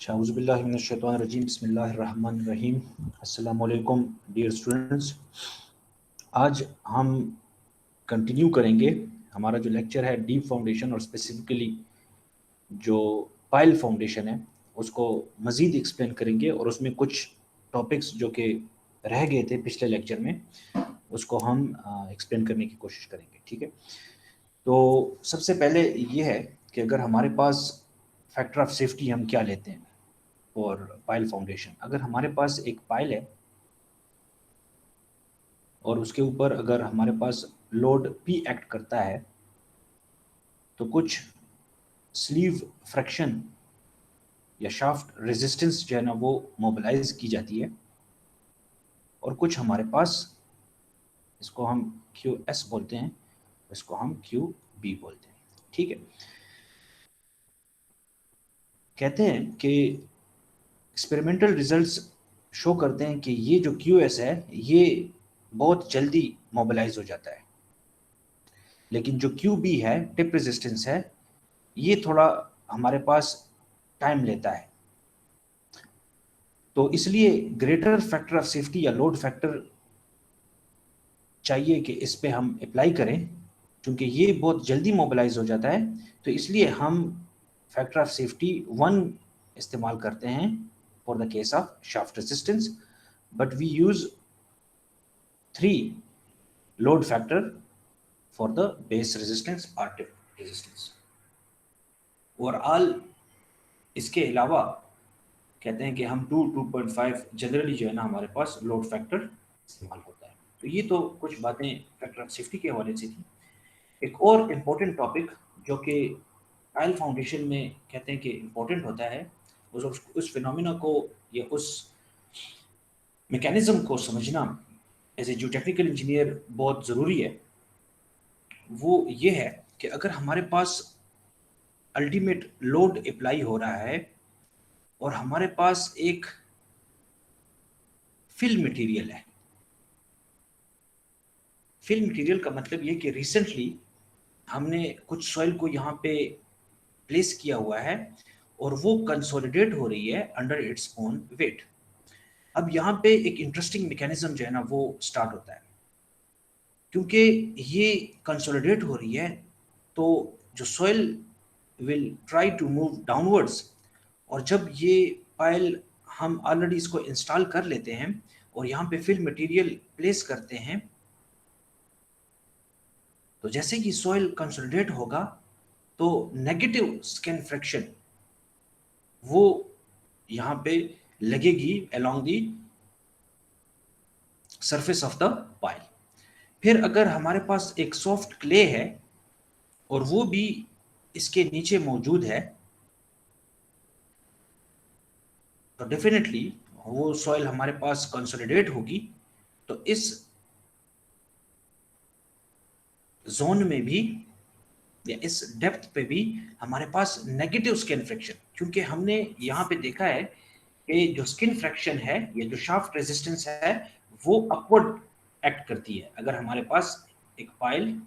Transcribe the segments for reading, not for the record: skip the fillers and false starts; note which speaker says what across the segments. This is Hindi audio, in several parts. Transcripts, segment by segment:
Speaker 1: शाउज़ुबिल्लाहिमिनश्शैतानिर्रजीम बिस्मिल्लाहिर्रहमानिर्रहीम। अस्सलामु अलैकुम डियर स्टूडेंट्स। आज हम कंटिन्यू करेंगे हमारा जो लेक्चर है डीप फाउंडेशन और स्पेसिफिकली जो पाइल फाउंडेशन है उसको मज़ीद एक्सप्लेन करेंगे और उसमें कुछ टॉपिक्स जो कि रह गए थे पिछले लेक्चर में उसको हम एक्सप्लेन करने की कोशिश करेंगे। ठीक है, तो सबसे पहले ये है कि अगर हमारे पास फैक्टर ऑफ सेफ्टी हम क्या लेते हैं और पाइल फाउंडेशन। अगर हमारे पास एक पाइल है और उसके ऊपर अगर हमारे पास लोड पी एक्ट करता है तो कुछ स्लीव फ्रैक्शन या शाफ्ट रेजिस्टेंस जो है ना वो मोबिलाइज की जाती है और कुछ हमारे पास इसको हम क्यू एस बोलते हैं, इसको हम क्यू बी बोलते हैं। ठीक है, कहते हैं कि एक्सपेरिमेंटल रिजल्ट्स शो करते हैं कि ये जो क्यू एस है ये बहुत जल्दी मोबिलाइज हो जाता है, लेकिन जो क्यू बी है टिप रेजिस्टेंस है ये थोड़ा हमारे पास टाइम लेता है। तो इसलिए ग्रेटर फैक्टर ऑफ सेफ्टी या लोड फैक्टर चाहिए कि इस पे हम अप्लाई करें, क्योंकि ये बहुत जल्दी मोबिलाइज हो जाता है। तो इसलिए हम फैक्टर ऑफ सेफ्टी 1 इस्तेमाल करते हैं for the case of shaft resistance, but we use 3 load factor for the base resistance और टिप रेजिस्टेंस। ओवरऑल इसके अलावा कहते हैं कि हम 2.5 जनरली जो है ना हमारे पास लोड फैक्टर इस्तेमाल होता है। तो ये तो कुछ बातें फैक्टर ऑफ सेफ्टी के हवाले से थी। एक और इम्पोर्टेंट टॉपिक जो कि पाइल फाउंडेशन में कहते हैं कि इम्पोर्टेंट होता है, उस फिनोमिना को या उस मैकेनिज्म को समझना एज ए जो टेक्निकल इंजीनियर बहुत ज़रूरी है, वो ये है कि अगर हमारे पास अल्टीमेट लोड अप्लाई हो रहा है और हमारे पास एक फिल मटेरियल है। फिल मटेरियल का मतलब ये कि रिसेंटली हमने कुछ सॉइल को यहाँ पे प्लेस किया हुआ है और वो कंसोलिडेट हो रही है अंडर इट्स ओन वेट। अब यहाँ पे एक इंटरेस्टिंग मैकेनिज्म जो है ना वो स्टार्ट होता है, क्योंकि ये कंसोलिडेट हो रही है तो जो soil will try to move downwards, और जब ये पाइल हम ऑलरेडी इसको इंस्टॉल कर लेते हैं और यहाँ पे फिल मटेरियल प्लेस करते हैं, तो जैसे कि सॉइल कंसोलिडेट होगा तो नेगेटिव स्किन फ्रिक्शन वो यहाँ पे लगेगी along the surface of the pile. फिर अगर हमारे पास एक सॉफ्ट क्ले है और वो भी इसके नीचे मौजूद है, तो डेफिनेटली वो सॉइल हमारे पास कंसोलिडेट होगी। तो इस जोन में भी या इस डेप्थ पे भी हमारे पास नेगेटिव स्किन फ्रिक्शन, क्योंकि हमने यहाँ पे देखा है कि जो स्किन फ्रिक्शन है या जो शाफ्ट रेजिस्टेंस है वो अपवर्ड एक्ट करती है अगर हमारे पास एक पाइल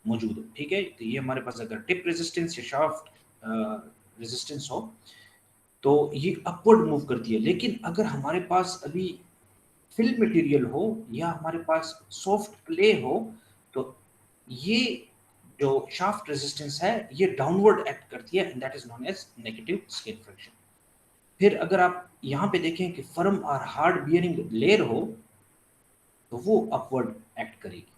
Speaker 1: मौजूद हो। ठीक है, तो ये हमारे पास अगर टिप रेजिस्टेंस या शाफ्ट रेजिस्टेंस हो तो ये अपवर्ड मूव करती है। लेकिन अगर हमारे पास अभी फिल मटेरियल हो या हमारे पास सॉफ्ट क्ले हो तो ये जो शाफ्ट रेजिस्टेंस है ये डाउनवर्ड एक्ट करती है, and that is known as negative skin friction. फिर अगर आप यहाँ पे देखें कि फर्म और हार्ड बियरिंग लेयर हो तो वो अपवर्ड एक्ट करेगी।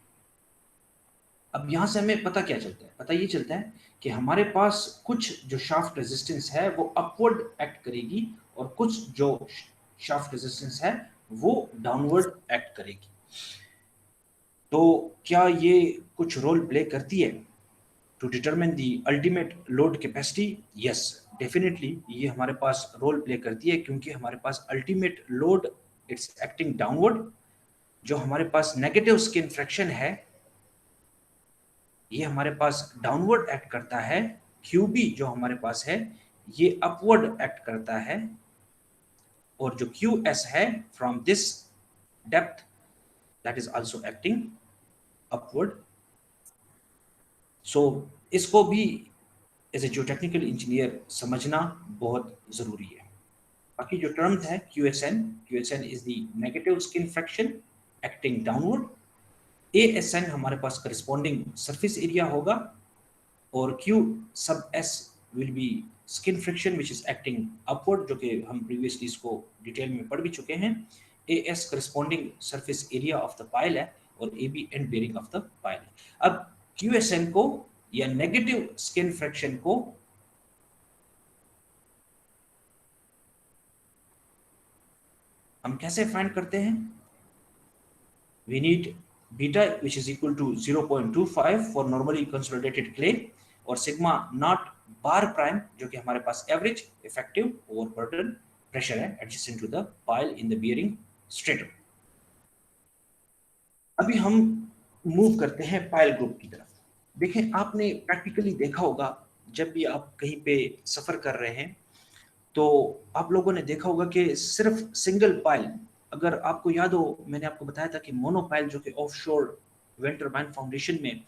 Speaker 1: अब यहाँ से हमें पता क्या चलता है, पता ये चलता है कि हमारे पास कुछ जो शाफ्ट रेजिस्टेंस है वो अपवर्ड एक्ट करेगी और कुछ जो शाफ्ट रेजिस्टेंस है वो डाउनवर्ड एक्ट करेगी। तो क्या ये कुछ रोल प्ले करती है to determine the ultimate load capacity? Yes, definitely ये हमारे पास रोल प्ले करती है, क्योंकि हमारे पास ultimate load it's acting downward. जो हमारे पास नेगेटिव स्किन फ्रैक्शन है ये हमारे पास डाउनवर्ड एक्ट करता है, क्यूबी जो हमारे पास है ये अपवर्ड एक्ट करता है, और जो क्यू एस है from this depth that is also acting upward. So इसको भी एज ए जियोटेक्निकल इंजीनियर समझना बहुत ज़रूरी है। बाकी जो टर्म्स है QSN is the negative skin fraction acting downward, ASN हमारे पास करस्पॉन्डिंग सरफेस एरिया होगा, और Q सब S will be skin friction which is acting upward, जो कि हम प्रीवियसली इसको डिटेल में पढ़ भी चुके हैं। AS corresponding surface area of the pile है, और AB and bearing of the pile है। अब QSN को या नेगेटिव स्किन फ्रैक्शन को हम कैसे फाइंड करते हैं? We need beta which is equal to 0.25 for normally consolidated clay, और सिग्मा नॉट बार प्राइम जो कि हमारे पास एवरेज इफेक्टिव ओवरबर्डन प्रेशर है adjacent to the pile in the bearing stratum. अभी हम मूव करते हैं पाइल ग्रुप की तरफ। देखें, आपने प्रैक्टिकली देखा होगा जब भी आप कहीं पे सफर कर रहे हैं तो आप लोगों ने देखा होगा कि सिर्फ सिंगल पाइल, अगर आपको याद हो मैंने आपको बताया था कि मोनोपाइल जो कि ऑफशोर विंड टर्बाइन फाउंडेशन में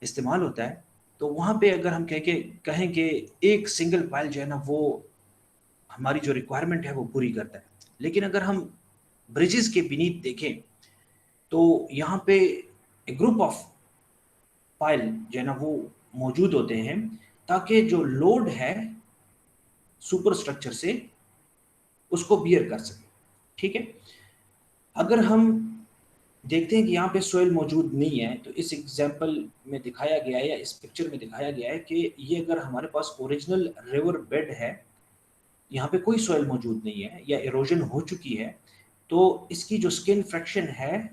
Speaker 1: इस्तेमाल होता है, तो वहां पे अगर हम कहें कि एक सिंगल पाइल जो है ना वो हमारी जो रिक्वायरमेंट है वो पूरी करता है। लेकिन अगर हम ब्रिजेस के बीनीथ देखें तो यहाँ पे ग्रुप ऑफ पाइल जो है ना वो मौजूद होते हैं, ताकि जो लोड है सुपर स्ट्रक्चर से उसको बियर कर सके। ठीक है, अगर हम देखते हैं कि यहाँ पे सोइल मौजूद नहीं है, तो इस एग्जांपल में दिखाया गया है या इस पिक्चर में दिखाया गया है कि ये अगर हमारे पास ओरिजिनल रिवर बेड है, यहाँ पे कोई सोइल मौजूद नहीं है या इरोजन हो चुकी है, तो इसकी जो स्किन फ्रैक्शन है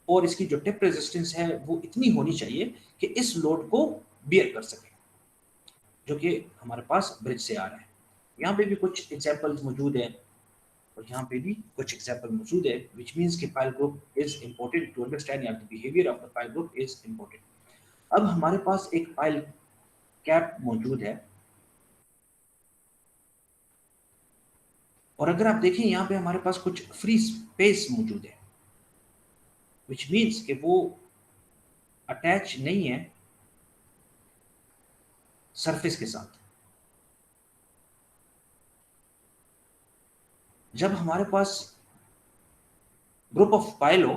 Speaker 1: और इसकी जो टिप रेजिस्टेंस है वो इतनी होनी चाहिए कि इस लोड को बियर कर सके, जो कि हमारे पास ब्रिज से आ रहा है। यहाँ पे भी कुछ एग्जाम्पल्स मौजूद है और यहाँ पे भी कुछ एग्जाम्पल मौजूद है, विच मीन्स कि pile group is important to understand, या the behaviour of the pile group is important. अब हमारे पास एक पाइल कैप मौजूद है, और अगर आप देखें यहाँ पे हमारे पास कुछ फ्री स्पेस मौजूद है, विच मीन्स कि वो अटैच नहीं है सरफेस के साथ। जब हमारे पास ग्रुप ऑफ पाइल हो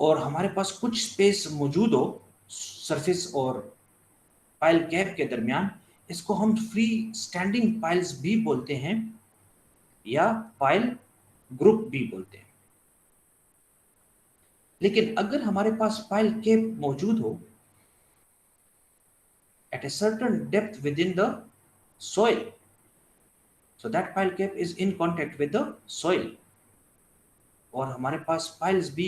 Speaker 1: और हमारे पास कुछ स्पेस मौजूद हो सरफेस और पाइल कैप के दरमियान, इसको हम फ्री स्टैंडिंग पाइल्स भी बोलते हैं या पाइल ग्रुप भी बोलते हैं। लेकिन अगर हमारे पास पाइल कैप मौजूद हो at a certain depth within the soil, so that pile cap is in contact with the soil, और हमारे पास पाइल्स भी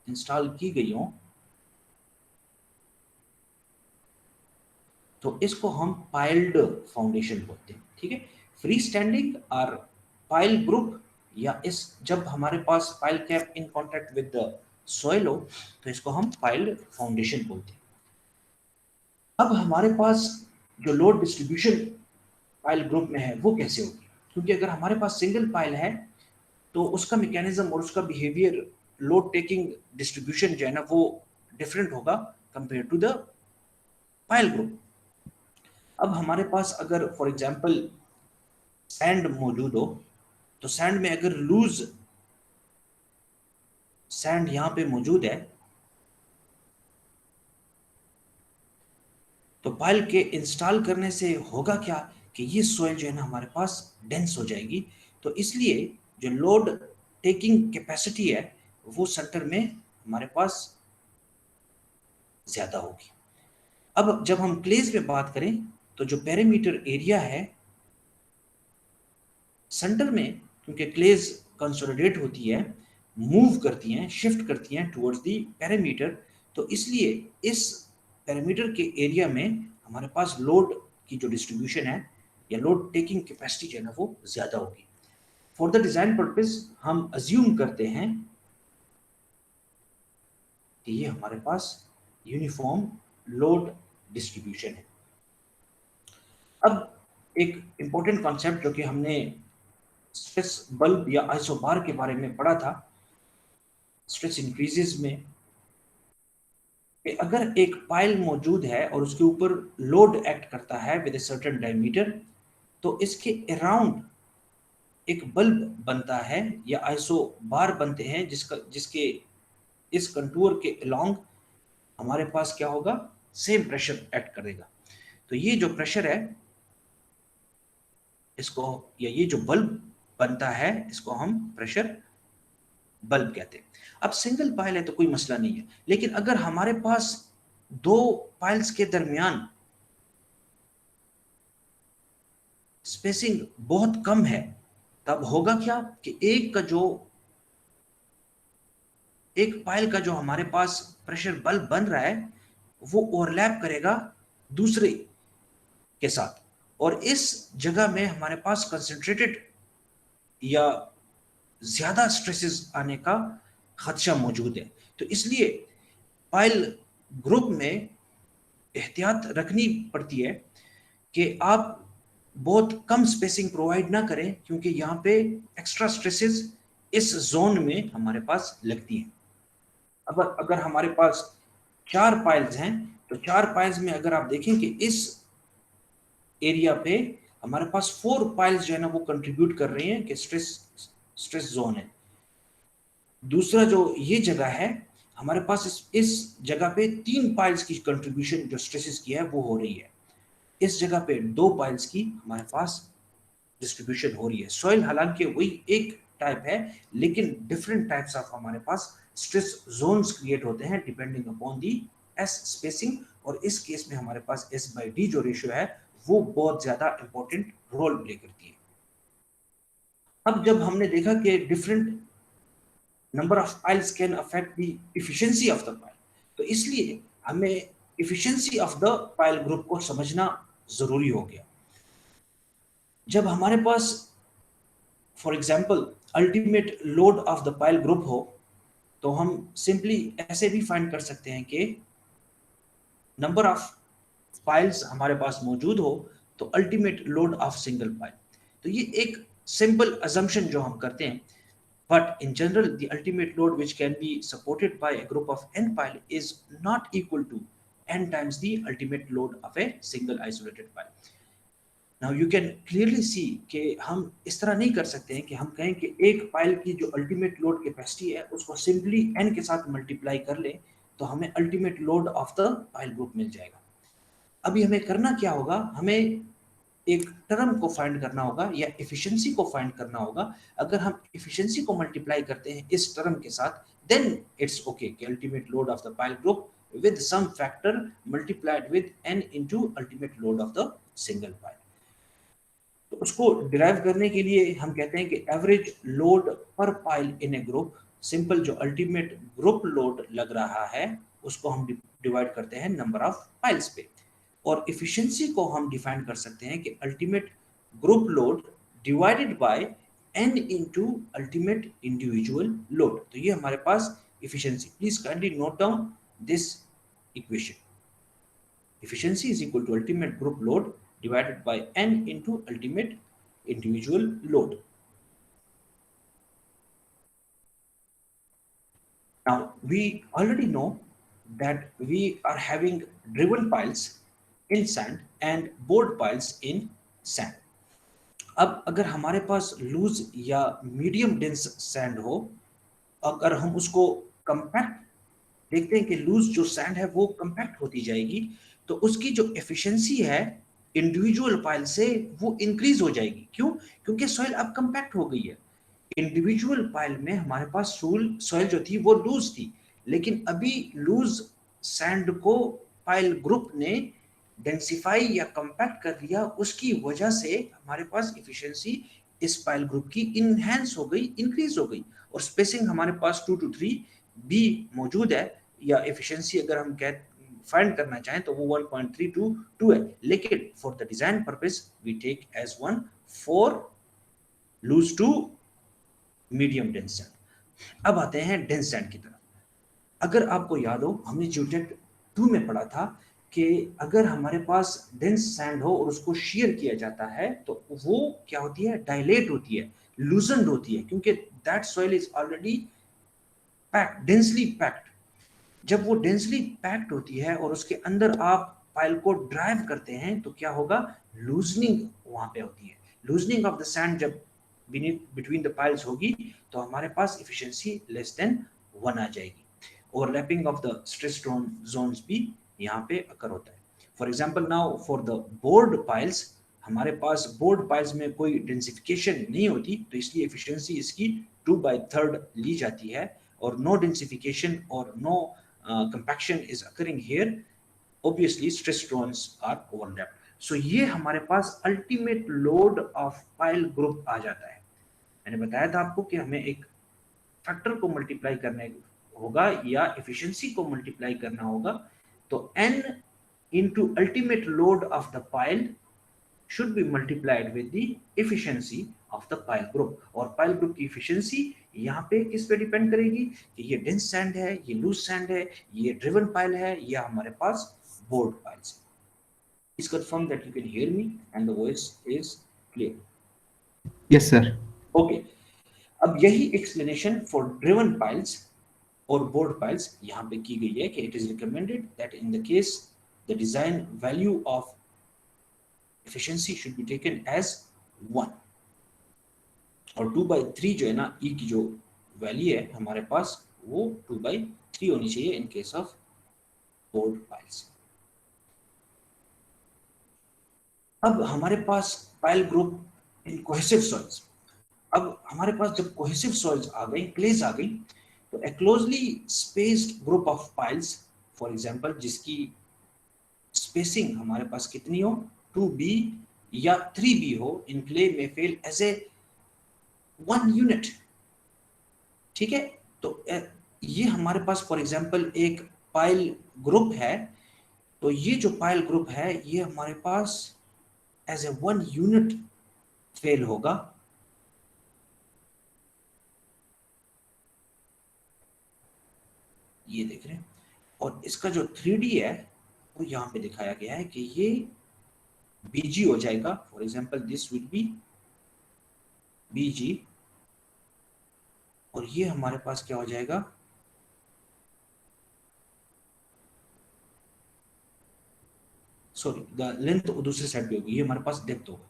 Speaker 1: इंस्टॉल की गई हो, तो इसको हम पाइल्ड फाउंडेशन बोलते हैं। ठीक है, फ्री स्टैंडिंग और पाइल ग्रुप, या इस जब हमारे पास pile cap in contact with the soil हो तो इसको हम पाइल्ड फाउंडेशन बोलते हैं। अब हमारे पास जो लोड डिस्ट्रीब्यूशन पाइल ग्रुप में है वो कैसे होगी, क्योंकि अगर हमारे पास सिंगल पाइल है तो उसका मैकेनिज्म और उसका बिहेवियर, लोड टेकिंग डिस्ट्रीब्यूशन जो है ना वो डिफरेंट होगा compare to the pile group. अब हमारे पास अगर फॉर एग्जांपल सैंड मौजूद हो, तो सैंड में अगर लूज सैंड यहाँ पे मौजूद है, तो पाइल के इंस्टॉल करने से होगा क्या कि ये सॉइल जो है ना हमारे पास डेंस हो जाएगी, तो इसलिए जो लोड टेकिंग कैपेसिटी है वो सेंटर में हमारे पास ज्यादा होगी। अब जब हम क्लेज में बात करें तो जो पेरीमीटर एरिया है सेंटर में, क्योंकि क्लेज कंसोलिडेट होती है, मूव करती हैं, शिफ्ट करती हैं टुवर्ड्स दी पेरीमीटर, तो इसलिए इस पेरीमीटर के एरिया में हमारे पास लोड की जो डिस्ट्रीब्यूशन है या लोड टेकिंग कैपेसिटी जो है ना वो ज्यादा होगी। फॉर द डिजाइन पर्पस हम अज्यूम करते हैं कि ये हमारे पास यूनिफॉर्म लोड डिस्ट्रीब्यूशन है। अब एक इंपॉर्टेंट कॉन्सेप्ट जो कि हमने स्ट्रेस बल्ब या आइसोबार के बारे में पढ़ा था स्ट्रेस इंक्रीजेस में, कि अगर एक पाइल मौजूद है और उसके ऊपर लोड एक्ट करता है विद ए सर्टेन डायमीटर, तो इसके अराउंड एक बल्ब बनता है या आइसो बार बनते हैं, जिसके इस कंटूर के अलोंग हमारे पास क्या होगा, सेम प्रेशर एक्ट करेगा। तो ये जो प्रेशर है इसको, या ये जो बल्ब बनता है इसको हम प्रेशर बल्ब कहते हैं। अब सिंगल पाइल है तो कोई मसला नहीं है, लेकिन अगर हमारे पास दो पाइल्स के दरमियान स्पेसिंग बहुत कम है, तब होगा क्या कि एक पाइल का जो हमारे पास प्रेशर बल्ब बन रहा है वो ओवरलैप करेगा दूसरे के साथ, और इस जगह में हमारे पास कंसंट्रेटेड या ज्यादा स्ट्रेसेस आने का खदशा मौजूद है। तो इसलिए पाइल ग्रुप में एहतियात रखनी पड़ती है कि आप बहुत कम स्पेसिंग प्रोवाइड ना करें, क्योंकि यहाँ पे एक्स्ट्रा स्ट्रेसेस इस जोन में हमारे पास लगती हैं। अगर अगर हमारे पास 4 पाइल्स हैं, तो 4 पाइल्स में अगर आप देखें कि इस एरिया पे हमारे पास 4 पाइल्स जो है ना वो कंट्रीब्यूट कर रही हैं कि स्ट्रेस जोन है। दूसरा जो ये जगह है, हमारे पास इस जगह पे 3 पाइल्स की कंट्रीब्यूशन जो स्ट्रेसेस की है वो हो रही है। इस जगह पे 2 पाइल्स की हमारे पास डिस्ट्रीब्यूशन हो रही है। सॉइल हालांकि वही एक टाइप है, लेकिन डिफरेंट टाइप्स ऑफ हमारे पास स्ट्रेस जोन्स क्रिएट होते हैं depending upon the S spacing, और इस केस में हमारे पास एस बाई डी जो रेशियो है वो बहुत ज्यादा इंपॉर्टेंट रोल प्ले करती है। अब जब हमने देखा कि different number of piles can affect the efficiency of the pile, तो इसलिए हमें efficiency of the pile group को समझना जरूरी हो गया। जब हमारे पास for example ultimate load of the pile group हो, तो हम सिंपली ऐसे भी फाइंड कर सकते हैं कि नंबर ऑफ पाइल्स हमारे पास मौजूद हो तो ultimate load of single pile. तो ये एक सिंपल अजम्पशन जो हम करते हैं, but in general the ultimate load which can be supported by a group of n pile is not equal to n times the ultimate load of a single isolated pile. Now you can clearly see कि हम इस तरह नहीं कर सकते हैं कि हम कहें कि एक पाइल की जो अल्टीमेट लोड कैपेसिटी है उसको सिंपली n के साथ मल्टीप्लाई कर लें तो हमें ultimate load of the pile group मिल जाएगा। अभी हमें करना क्या होगा, हमें एक टर्म को फाइंड करना होगा या एफिशिएंसी को फाइंड करना होगा। अगर हम एफिशिएंसी को मल्टीप्लाई करते हैं इस टर्म के साथ, देन इट्स ओके कि ultimate load of the pile group with some factor multiplied with n into ultimate load of the single pile. तो उसको डिराइव करने के लिए हम कहते हैं कि एवरेज लोड पर पाइल इन ए ग्रुप, सिंपल जो अल्टीमेट ग्रुप लोड लग रहा है उसको हम डिवाइड करते हैं नंबर ऑफ पाइल्स पे, और इफिशिएंसी को हम डिफाइन कर सकते हैं कि ultimate group load divided by n into ultimate individual load. तो ये हमारे पास efficiency, please kindly note down this equation. Efficiency is equal to ultimate group load divided by n into ultimate individual load. Now we already know that we are having driven piles in sand and bored piles in sand. अब अगर हमारे पास लूज या मीडियम डेंस सैंड हो, अगर हम उसको कंपैक्ट देखते हैं कि लूज जो सैंड है वो कंपैक्ट होती जाएगी, तो उसकी जो एफिशिएंसी है इंडिविजुअल पाइल से वो इंक्रीज हो जाएगी। क्यों? क्योंकि सॉइल अब कंपैक्ट हो गई है। इंडिविजुअल पाइल में हमारे पास सॉइल जो थी वो लूज थी, लेकिन अभी लूज सैंड को पाइल ग्रुप ने डेंसिफाई या कंपैक्ट कर लिया, उसकी वजह से हमारे पास एफिशिएंसी इस पाइल ग्रुप की इनहेंस हो गई, इंक्रीज हो गई, और स्पेसिंग हमारे पास 2 to 3 भी मौजूद है, या एफिशिएंसी अगर हम फाइंड करना चाहें तो वो 1.322 है, लेकिन for the design purpose we take as 1 for loose to medium dense sand. अब आते हैं डेंस सैंड की तरफ। अगर आपको याद हो, हमने जियोटेट 2 में पढ़ा था कि अगर हमारे पास डेंस सैंड हो और उसको शीयर किया जाता है तो वो क्या होती है, डायलेट होती है, लूजनड होती है, क्योंकि that soil is already packed, densely packed. जब वो डेंसली पैक्ड होती है और उसके अंदर आप पाइल को ड्राइव करते हैं तो क्या होगा, लूजनिंग वहां पे होती है। लूजनिंग ऑफ द सैंड जब बिटवीन द पाइल्स होगी तो हमारे पास एफिशिएंसी लेस देन 1 आ जाएगी। Overlapping of the stress zones भी यहाँ पे अकर होता है। For example now for the bored piles, हमारे पास बोर्ड पाइल्स में कोई डेंसिफिकेशन नहीं होती तो इसलिए एफिशिएंसी इसकी 2/3 ली जाती है, और नो डेंसिफिकेशन और no compaction is occurring here, obviously stress zones are overlapped. So ये हमारे पास ultimate load of pile group आ जाता है। मैंने बताया था आपको कि हमें एक फैक्टर को मल्टीप्लाई करने होगा या एफिशिएंसी को मल्टीप्लाई करना होगा, तो n into ultimate load of the pile should be multiplied with the efficiency of the pile group। और pile group की efficiency यहाँ पे किस पे डिपेंड करेगी कि ये dense sand है, ये loose sand है, ये driven pile है, या हमारे पास board piles। Please confirm that you can hear me and the voice is clear.
Speaker 2: Yes, sir.
Speaker 1: Okay. अब यही explanation for driven piles और board piles यहाँ पे की गई है कि it is recommended that in the case the design value of efficiency should be taken as 1 और 2/3 जो है ना E की जो वैल्यू है हमारे पास वो 2/3 होनी चाहिए in case of board piles। अब हमारे पास pile group in cohesive soils. अब हमारे पास जब कोहेसिव सॉइल्स आ गई, क्लेज आ गई, तो a closely spaced group of piles, for example जिसकी स्पेसिंग हमारे पास कितनी हो 2b या 3b हो, इन क्ले में फेल एज ए 1 यूनिट। ठीक है, तो ये हमारे पास फॉर एग्जांपल एक पाइल ग्रुप है, तो ये जो पाइल ग्रुप है ये हमारे पास एज ए 1 यूनिट फेल होगा। ये देख रहे हैं, और इसका जो 3D है वो यहाँ पे दिखाया गया है कि ये BG हो जाएगा। For example this will be BG, और ये हमारे पास क्या हो जाएगा, सॉरी द लेंथ दूसरी साइड भी होगी, ये हमारे पास डेप्थ होगा।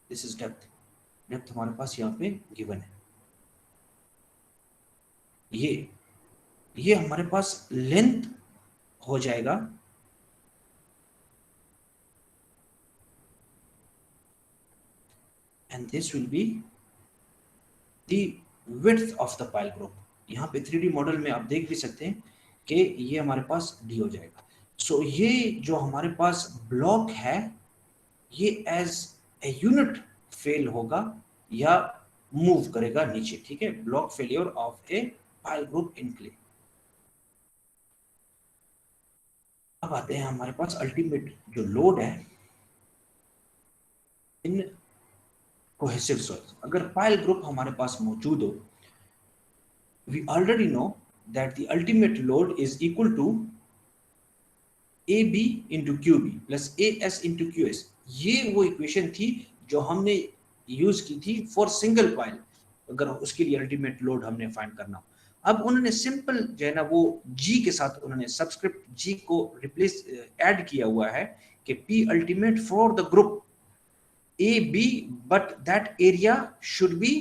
Speaker 1: दिस इज डेप्थ, डेप्थ हमारे पास यहाँ पे गिवन है। ये हमारे पास लेंथ हो जाएगा and this will be the width of the pile group। यहाँ पे 3D मॉडल में आप देख भी सकते हैं कि ये हमारे पास D हो जाएगा। सो ये जो हमारे पास ब्लॉक है ये एज ए यूनिट फेल होगा या मूव करेगा नीचे। ठीक है, block failure of a pile group in clay. अब आते हैं हमारे पास अल्टीमेट जो लोड है इन कोहेसिव सॉइल्स। अगर पाइल ग्रुप हमारे पास मौजूद हो, we already know that the ultimate load is equal to AB into QB plus AS into QS। ये वो इक्वेशन थी जो हमने यूज की थी फॉर सिंगल पाइल, अगर उसके लिए अल्टीमेट लोड हमने फाइंड करना हो। अब उन्होंने सिंपल जो है ना वो G के साथ उन्होंने सब्सक्रिप्ट G को रिप्लेस ऐड किया हुआ है कि P ultimate for the group AB, but that area should be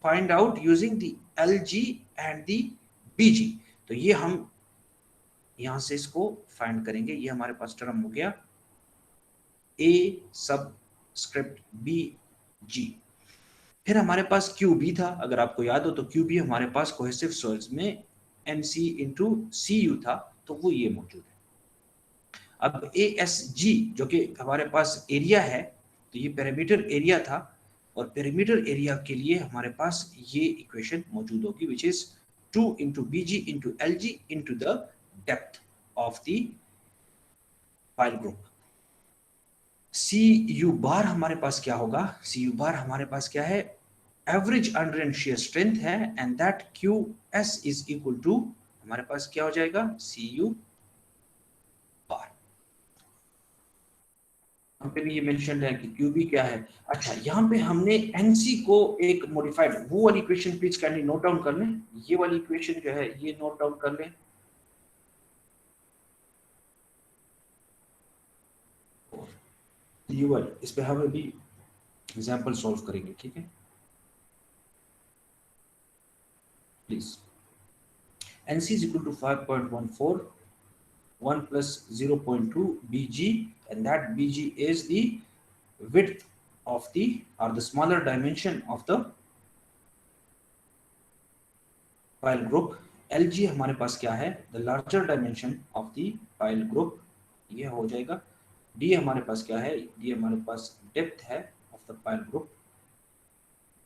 Speaker 1: find out using the LG and the BG। तो ये हम यहां से इसको फाइंड करेंगे। ये हमारे पास टर्म हो गया A सबस्क्रिप्ट BG। फिर हमारे पास QB था, अगर आपको याद हो तो QB हमारे पास कोहेसिव सॉइल्स में MC इंटू CU था, तो वो ये मौजूद है। अब ASG जो कि हमारे पास एरिया है, तो ये पेरीमीटर एरिया था, और पेरीमीटर एरिया के लिए हमारे पास ये इक्वेशन मौजूद होगी which is 2 into BG into LG into the depth of the pile group. CU बार हमारे पास क्या होगा, CU बार हमारे पास क्या है, एवरेज अंडर शेयर स्ट्रेंथ है, and that QS is equal to हमारे पास क्या हो जाएगा CU बार। यहाँ पे भी ये मेंशन है कि QB क्या है। अच्छा, यहाँ पे हमने NC को एक मॉडिफाइड, वो वाली equation please kindly note down कर लें। ये वाली इक्वेशन जो है ये नोट डाउन कर लें। यूएल, इस पे हम अभी एग्जाम्पल सॉल्व करेंगे, ठीक है। Please NC is equal to 5.14, 1 plus 0.2 BG, and that BG is the width of the, or the smaller dimension of the pile group. LG हमारे पास क्या है, the larger dimension of the pile group, ये हो जाएगा। D हमारे पास क्या है, D हमारे पास depth है of the pile group,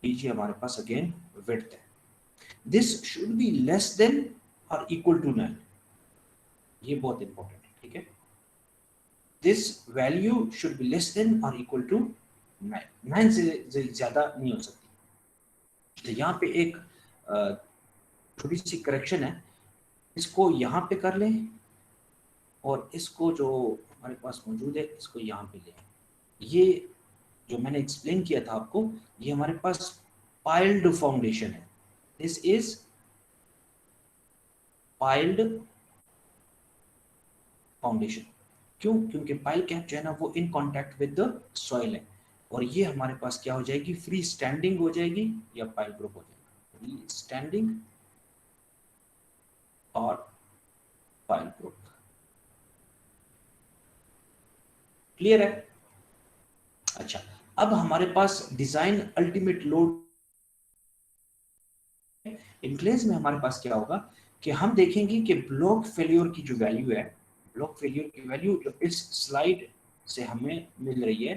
Speaker 1: BG हमारे पास again width है। This should be less than or equal to 9, ये बहुत इंपॉर्टेंट है, ठीक है। This value should be less than or equal to 9, 9 से ज्यादा नहीं हो सकती। तो यहाँ पे एक थोड़ी सी करेक्शन है, इसको यहाँ पे कर लें और इसको जो हमारे पास मौजूद है इसको यहाँ पे लें। ये जो मैंने एक्सप्लेन किया था आपको, ये हमारे पास पाइल्ड फाउंडेशन है। This is piled foundation. क्यों? क्योंकि पाइल कैप जो है ना वो इन कांटेक्ट विद द सॉइल है, और ये हमारे पास क्या हो जाएगी, फ्री स्टैंडिंग हो जाएगी या पाइल ग्रुप हो जाएगा, फ्री स्टैंडिंग और पाइल ग्रुप। क्लियर है? अच्छा, अब हमारे पास डिजाइन अल्टीमेट लोड इंक्लेज में हमारे पास क्या होगा कि हम देखेंगे कि ब्लॉक फेल्योर की जो वैल्यू है, ब्लॉक फेल्योर की वैल्यू जो इस स्लाइड से हमें मिल रही है,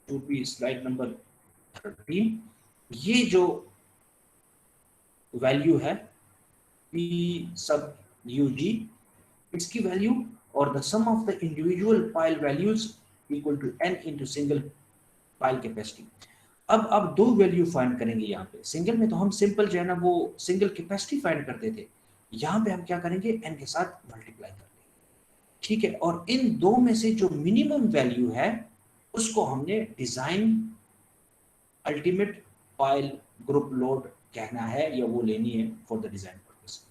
Speaker 1: जो भी स्लाइड नंबर 13, ये जो वैल्यू है P sub UG, इसकी वैल्यू और the sum of the individual pile values equal to n into single pile capacity. अब आप दो वैल्यू फाइंड करेंगे यहाँ पे। सिंगल में तो हम सिंपल जो है ना वो सिंगल कैपेसिटी फाइंड करते थे, यहाँ पे हम क्या करेंगे, n के साथ मल्टीप्लाई कर लेंगे, ठीक है। और इन दो में से जो मिनिमम वैल्यू है उसको हमने design ultimate pile group load कहना है या वो लेनी है फॉर द डिजाइन पर्पस।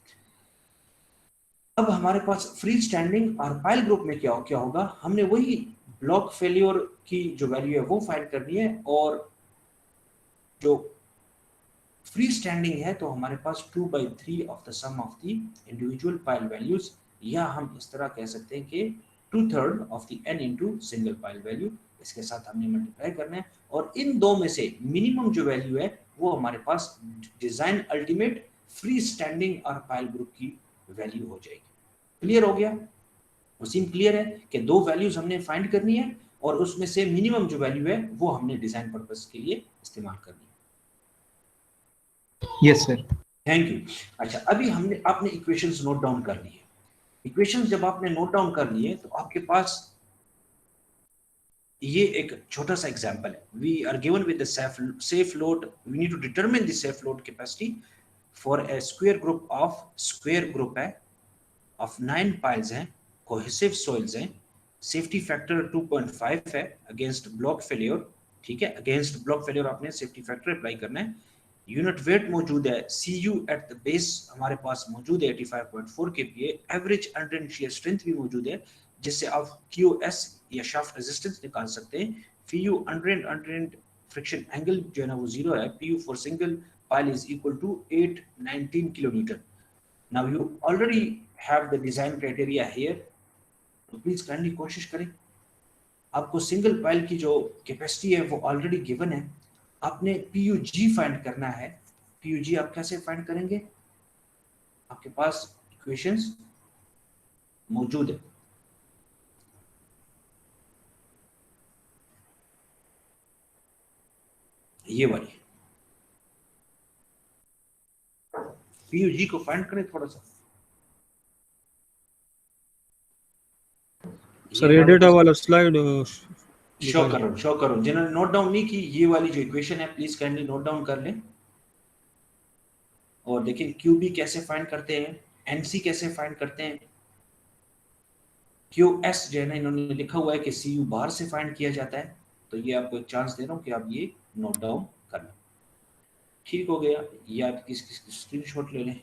Speaker 1: अब हमारे पास फ्री स्टैंडिंग और पाइल ग्रुप में क्या होगा, हमने वही ब्लॉक फेल्योर की जो वैल्यू है वो फाइंड करनी है, और जो फ्री स्टैंडिंग है तो हमारे पास 2/3 of the sum of the individual pile values, या हम इस तरह कह सकते हैं कि 2/3 of the n into single pile value, इसके साथ हमने मल्टीप्लाई करना है, और इन दो में से मिनिमम जो वैल्यू है वो हमारे पास डिजाइन अल्टीमेट फ्री स्टैंडिंग और पाइल ग्रुप की वैल्यू हो जाएगी। क्लियर हो गया? वसीम क्लियर है कि दो वैल्यूज हमने फाइंड करनी है और उसमें से मिनिमम जो वैल्यू है वो हमने डिजाइन पर्पस के लिए इस्तेमाल करनी है।
Speaker 2: Yes sir.
Speaker 1: Thank you. अच्छा, अभी हमने आपने इक्वेशंस नोट डाउन कर लिए। इक्वेशंस जब आपने नोट डाउन कर लिए तो आपके पास ये एक छोटा सा एग्जांपल है। We are given with the safe load, we need to determine the safe load capacity for a square group of, square group है ऑफ 9 पाइल्स हैं, कोहेसिव सॉइल्स हैं, सेफ्टी फैक्टर 2.5 है अगेंस्ट ब्लॉक फेलियर, ठीक है। अगेंस्ट ब्लॉक फेलियर आपने सेफ्टी फैक्टर अप्लाई करना है। यूनिट वेट मौजूद है, CU एट द बेस हमारे पास मौजूद है 85.4 kPa, average under shear strength भी मौजूद है जिससे आप QS या शाफ्ट रेजिस्टेंस निकाल सकते हैं। FU अंडर फ्रिक्शन एंगल जो है ना वो 0 है। PU for single pile is equal to 819 kilonewton. Now you already have the design criteria here, तो प्लीज काइंडली कोशिश करें। आपको सिंगल पाइल की जो कैपेसिटी है वो ऑलरेडी गिवन है, आपने PUG फाइंड करना है। PUG आप कैसे फाइंड करेंगे, आपके पास इक्वेशंस मौजूद है। ये वाली PUG को फाइंड करें थोड़ा सा।
Speaker 3: सर ये डेटा वाला स्लाइड
Speaker 1: शो करो। जिन्होंने नोट डाउन नहीं की, ये वाली जो इक्वेशन है प्लीज काइंडली नोट डाउन कर लें और देखिए QB कैसे फाइंड करते हैं, NC कैसे फाइंड करते हैं। QS जो है ना इन्होंने लिखा हुआ है कि CU बाहर से फाइंड किया जाता है, तो ये आपको एक चांस दे रहा हूँ कि आप ये नोट डाउन कर लें। ठीक हो गया, या किस स्क्रीनशॉट ले लें।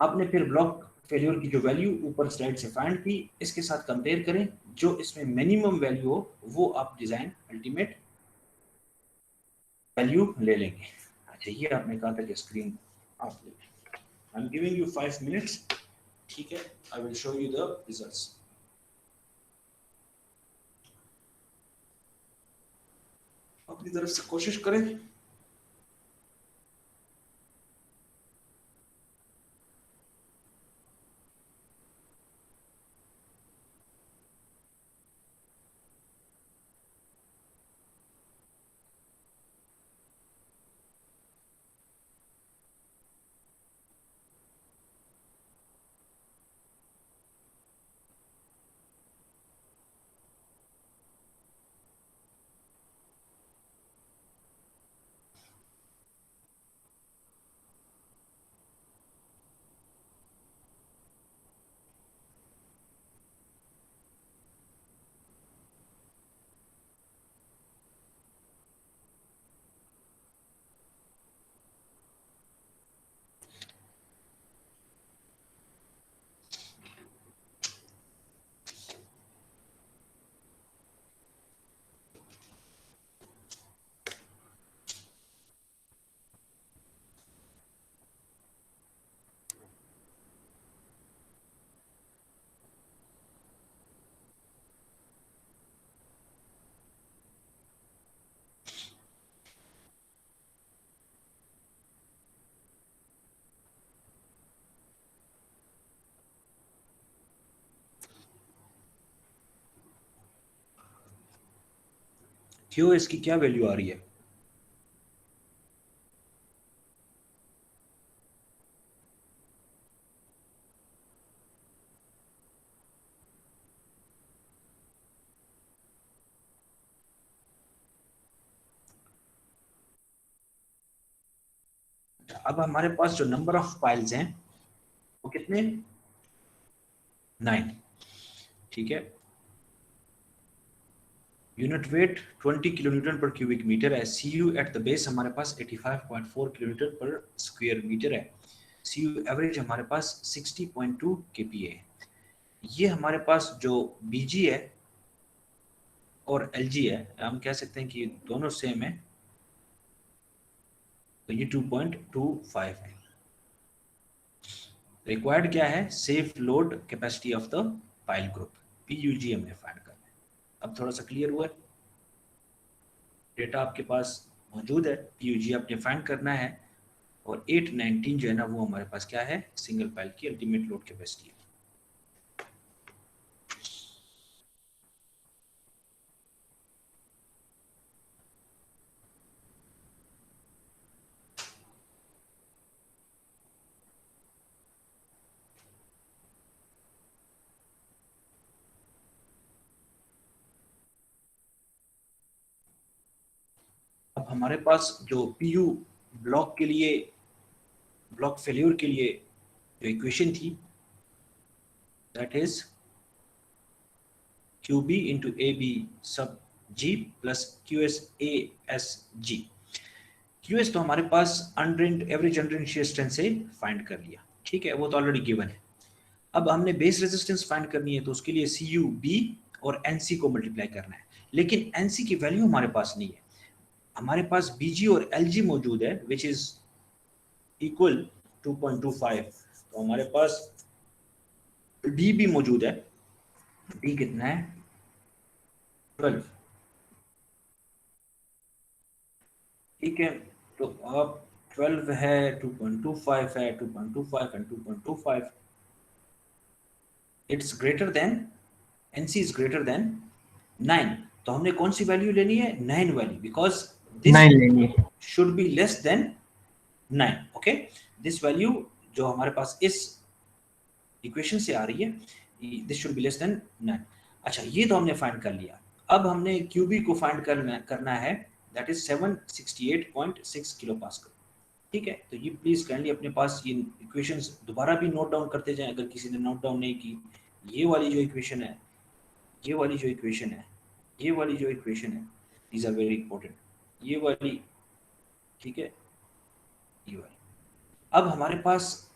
Speaker 1: आपने फिर ब्लॉक फेल्योर की जो वैल्यू ऊपर स्लाइड से फाइंड की, इसके साथ कंपेयर करें, जो इसमें मिनिमम वैल्यू हो वो आप डिजाइन अल्टीमेट वैल्यू ले लेंगे। अच्छा, ये आपने कहा था कि स्क्रीन आप ले, I am giving you 5 minutes, ठीक है, I will show you the results. अपनी तरफ से कोशिश करें। क्यों, इसकी क्या वैल्यू आ रही है? अब हमारे पास जो नंबर ऑफ पाइल्स हैं वो कितने? 9, ठीक है। यूनिट वेट 20 किलोन्यूटन पर क्यूबिक मीटर है। सी यू एट द बेस हमारे पास 85.4 किलोमीटर पर स्क्वायर मीटर है। सी यू एवरेज हमारे पास 60.2 kPa है। ये हमारे पास जो बीजी है और एलजी है, हम कह सकते हैं कि दोनों सेम है, तो ये 2.25 है। रिक्वायर्ड क्या है? Safe load capacity of the pile group, PUG हमने फाइंड करना है। अब थोड़ा सा क्लियर हुआ है, डेटा आपके पास मौजूद है, पीयूजी आपने फाइंड करना है, और 819 जो है ना वो हमारे पास क्या है? सिंगल पाइल की अल्टीमेट लोड कैपेसिटी है। अब हमारे पास जो पीयू ब्लॉक के लिए, ब्लॉक फेल्योर के लिए जो इक्वेशन थी, that is QB into AB sub G plus QS ASG। QS तो हमारे पास अनड्रेन्ड एवरेज अनड्रेन्ड शियर स्ट्रेंथ से फाइंड कर लिया, ठीक है, वो तो ऑलरेडी गिवन है। अब हमने बेस रेजिस्टेंस फाइंड करनी है, तो उसके लिए CUB और NC को मल्टीप्लाई करना है, लेकिन NC की वैल्यू हमारे पास नहीं है। हमारे पास BG और LG मौजूद है विच इज इक्वल 2.25, तो हमारे पास D भी मौजूद है। D कितना है? 12, ठीक है। तो अब 12 है, 2.25 है, 2.25 and 2.25, it's greater than, NC is greater then 9। तो हमने कौन सी वैल्यू लेनी है? 9 वैल्यू, बिकॉज दिस
Speaker 2: 9 लेनी है।
Speaker 1: Should be less than 9। Okay, this value जो हमारे पास इस इक्वेशन से आ रही है, this should be less than 9। अच्छा, ये तो हमने फाइंड कर लिया। अब हमने क्यूबी को फाइंड करना है, दैट इज 768.6 किलो पास्कल, ठीक है। तो ये प्लीज काइंडली अपने पास ये इक्वेशंस दोबारा भी नोट डाउन करते जाएं अगर किसी ने नोट डाउन नहीं की। ये वाली जो इक्वेशन है, ये वाली जो इक्वेशन है, ये वाली जो इक्वेशन है, दीज आर वेरी इंपॉर्टेंट। ये वाली, ठीक है, ये वाली। अब हमारे पास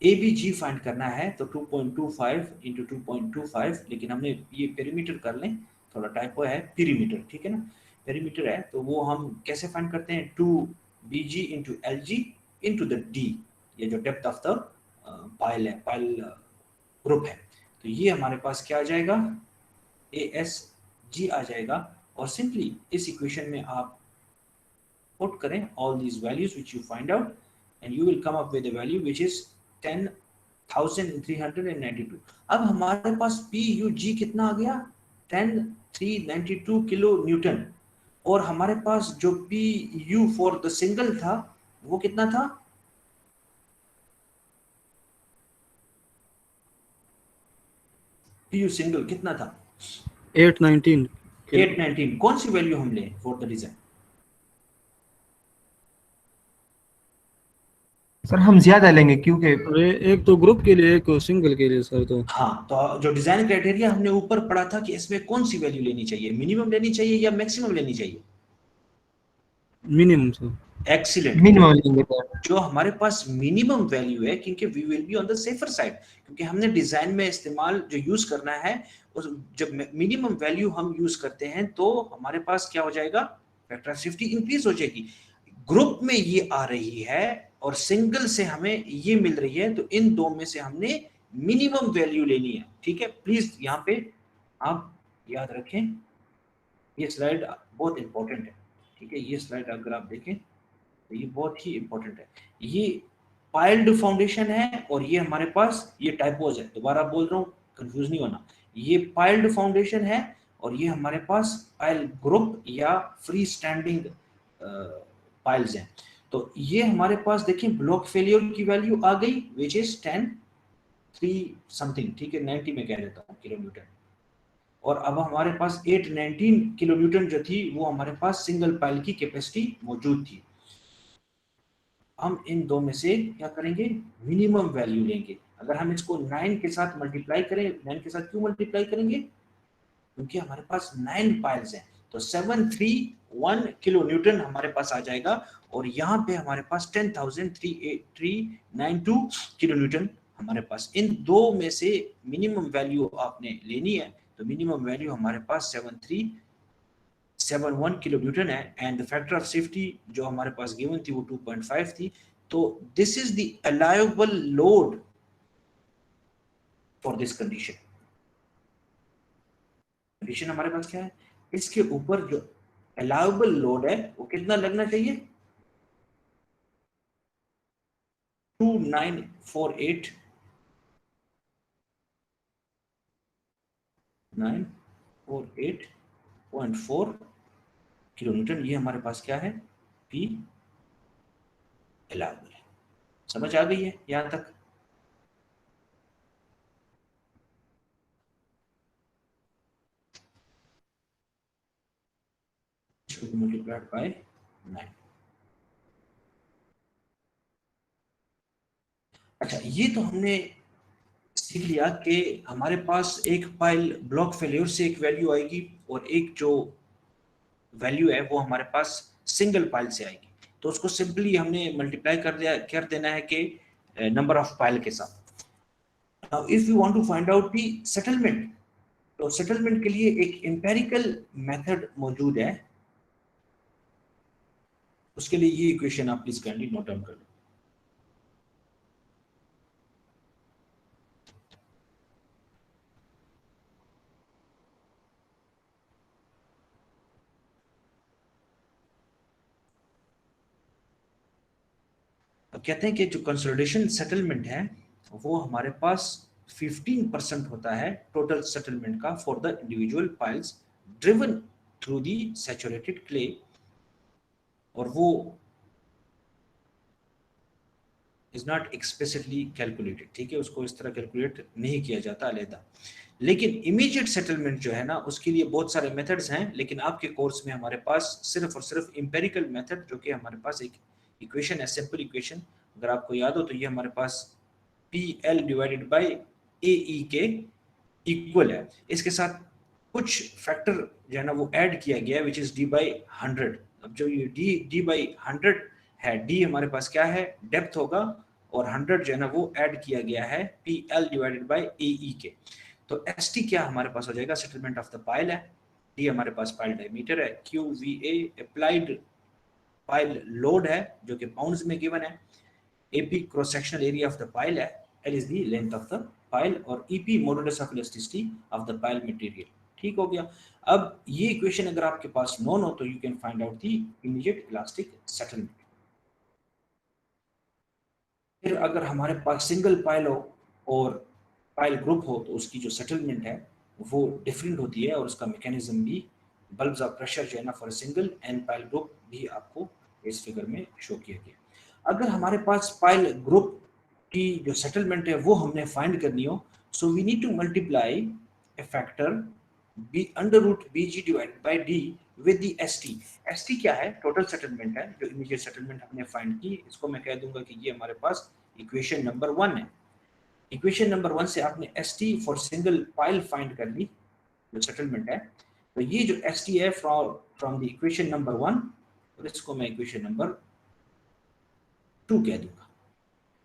Speaker 1: ए बी जी फाइंड करना है तो 2.25 इंटू 2.25, लेकिन हमने ये पेरीमीटर कर लें, थोड़ा टाइपो है, पेरीमीटर, ठीक है ना, पेरीमीटर है, तो वो हम कैसे फाइंड करते हैं, 2bg into L G into the D, ये जो डेप्थ ऑफ द पाइल है, पाइल ग्रुप है, तो ये हमारे पास क्या आ जाएगा, ए एस जी आ जाएगा। और सिंपली इस इक्वेशन में आप पुट करें all these values which you find out and you will come up with a value which is 10,392। अब हमारे पास PUG कितना आ गया, 10,392 किलो न्यूटन, और हमारे पास जो PU फॉर द सिंगल था वो कितना था, PU सिंगल कितना था,
Speaker 3: 819 किलो।
Speaker 1: 819। कौन सी वैल्यू हम लें फॉर द डिजाइन,
Speaker 2: सर हम ज्यादा लेंगे क्योंकि
Speaker 3: अरे एक तो ग्रुप के लिए, एक सिंगल के लिए सर। तो
Speaker 1: हाँ, तो जो डिजाइन क्राइटेरिया हमने ऊपर पढ़ा था कि इसमें कौन सी वैल्यू लेनी चाहिए, मिनिमम लेनी चाहिए या मैक्सिमम लेनी चाहिए,
Speaker 3: मिनिमम सर।
Speaker 1: एक्सीलेंट।
Speaker 2: मिनिमम लेंगे सर।
Speaker 1: जो हमारे पास मिनिमम वैल्यू है, क्योंकि we will be on the safer side, क्योंकि हमने डिजाइन में इस्तेमाल जो यूज करना है, उस जब मिनिमम वैल्यू हम यूज करते हैं तो हमारे पास क्या हो जाएगा, फैक्टर ऑफ सेफ्टी इंक्रीज हो जाएगी। ग्रुप में ये आ रही है और सिंगल से हमें ये मिल रही है, तो इन दो में से हमने मिनिमम वैल्यू लेनी है, ठीक है। प्लीज यहाँ पे आप याद रखें, ये स्लाइड बहुत इंपॉर्टेंट है, ठीक है, ये स्लाइड अगर आप देखें तो ये बहुत ही इंपॉर्टेंट है। ये पाइल्ड फाउंडेशन है और ये हमारे पास ये टाइपोज है, दोबारा बोल रहा हूँ, कंफ्यूज नहीं होना, ये पाइल्ड फाउंडेशन है और ये हमारे पास पाइल ग्रुप या फ्री स्टैंडिंग पाइल्स हैं। तो ये हमारे पास देखिए ब्लॉक फेलियर की वैल्यू आ गई विच इज 10,3 समथिंग, ठीक है, 90 में कह देता हूँ किलो न्यूटन, और अब हमारे पास 819 किलो न्यूटन जो थी वो हमारे पास सिंगल पाइल की कैपेसिटी मौजूद थी। हम इन दो में से क्या करेंगे, मिनिमम वैल्यू लेंगे। अगर हम इसको 9 के साथ मल्टीप्लाई करें, 9 के साथ क्यों मल्टीप्लाई करेंगे, क्योंकि हमारे पास 9 पाइल्स हैं, तो 731 किलो न्यूटन हमारे पास आ जाएगा, और यहाँ पे हमारे पास 10,392 किलो न्यूटन हमारे पास। इन दो में से मिनिमम वैल्यू आपने लेनी है, तो मिनिमम वैल्यू हमारे पास 7,371 किलो न्यूटन है, and the factor of safety जो हमारे पास गिवन थी वो 2.5 थी। तो this is the allowable load for this condition. Condition हमारे पास क्या है, इसके ऊपर जो अलाउएबल लोड है वो कितना लगना चाहिए, 2948 948.4 किलो न्यूटन, ये हमारे पास क्या है, पी अलाउएबल है। समझ आ गई है यहां तक, मल्टीप्लाइड बाय 9। अच्छा, ये तो हमने सीख लिया कि हमारे पास एक पाइल ब्लॉक फेलियर से एक वैल्यू आएगी और एक जो वैल्यू है वो हमारे पास सिंगल पाइल से आएगी, तो उसको सिंपली हमने मल्टीप्लाई कर देना है कि नंबर ऑफ पाइल के साथ। Now if you want to find out the settlement, तो सेटलमेंट के लिए एक एम्पेरिकल मेथड मौजूद है, उसके लिए ये इक्वेशन आप प्लीज काइंडली नोट डाउन कर लो। अब कहते हैं कि जो कंसोलिडेशन सेटलमेंट है वो हमारे पास 15% होता है टोटल सेटलमेंट का for the individual piles driven through the saturated clay, और वो इज नॉट एक्सप्लिसिटली कैलकुलेटेड, ठीक है, उसको इस तरह कैलकुलेट नहीं किया जाता अलहदा। लेकिन इमीडिएट सेटलमेंट जो है ना, उसके लिए बहुत सारे मेथड्स हैं, लेकिन आपके कोर्स में हमारे पास सिर्फ और सिर्फ इंपेरिकल मेथड, जो कि हमारे पास एक इक्वेशन है, सिंपल इक्वेशन, अगर आपको याद हो तो ये हमारे पास PL डिवाइडेड बाय AE के इक्वल है। इसके साथ कुछ फैक्टर जो है ना वो ऐड किया गया है विच इज D/100। अब जो ये D/100 है, D हमारे पास क्या है, डेप्थ होगा, और 100 जो है ना वो ऐड किया गया है PL डिवाइडेड बाय AE के। तो ST क्या हमारे पास हो जाएगा, सेटलमेंट ऑफ द पाइल है, D हमारे पास पाइल डायमीटर है, QVA अप्लाइड पाइल लोड है जो कि पाउंड्स में गिवन है, AP cross sectional area of the pile है, L is the length of the pile, और EP modulus of elasticity of the pile material. ठीक हो गया। अब ये इक्वेशन अगर आपके पास नोन हो तो you can find out the immediate elastic settlement. फिर अगर हमारे पास सिंगल पाइल हो और पाइल ग्रुप हो तो उसकी जो सेटलमेंट है वो डिफरेंट होती है, और उसका मैकेनिज्म भी बल्ब्स ऑफ प्रेशर जो है ना for single and pile group भी आपको इस फिगर में शो किया गया। अगर हमारे पास पाइल ग्रुप की जो सेटलमेंट है वो हमने फाइंड करनी हो, so we need to multiply a factor under root BG divided by D with the ST। ST क्या है, टोटल सेटलमेंट है, जो इमीडिएट सेटलमेंट हमने फाइंड की, इसको मैं कह दूंगा कि ये हमारे पास इक्वेशन नंबर 1 है। इक्वेशन नंबर 1 से आपने ST for single pile find कर ली जो सेटलमेंट है, तो ये जो ST है फ्रॉम द इक्वेशन नंबर 1, और इसको मैं इक्वेशन नंबर 2 कह दूंगा।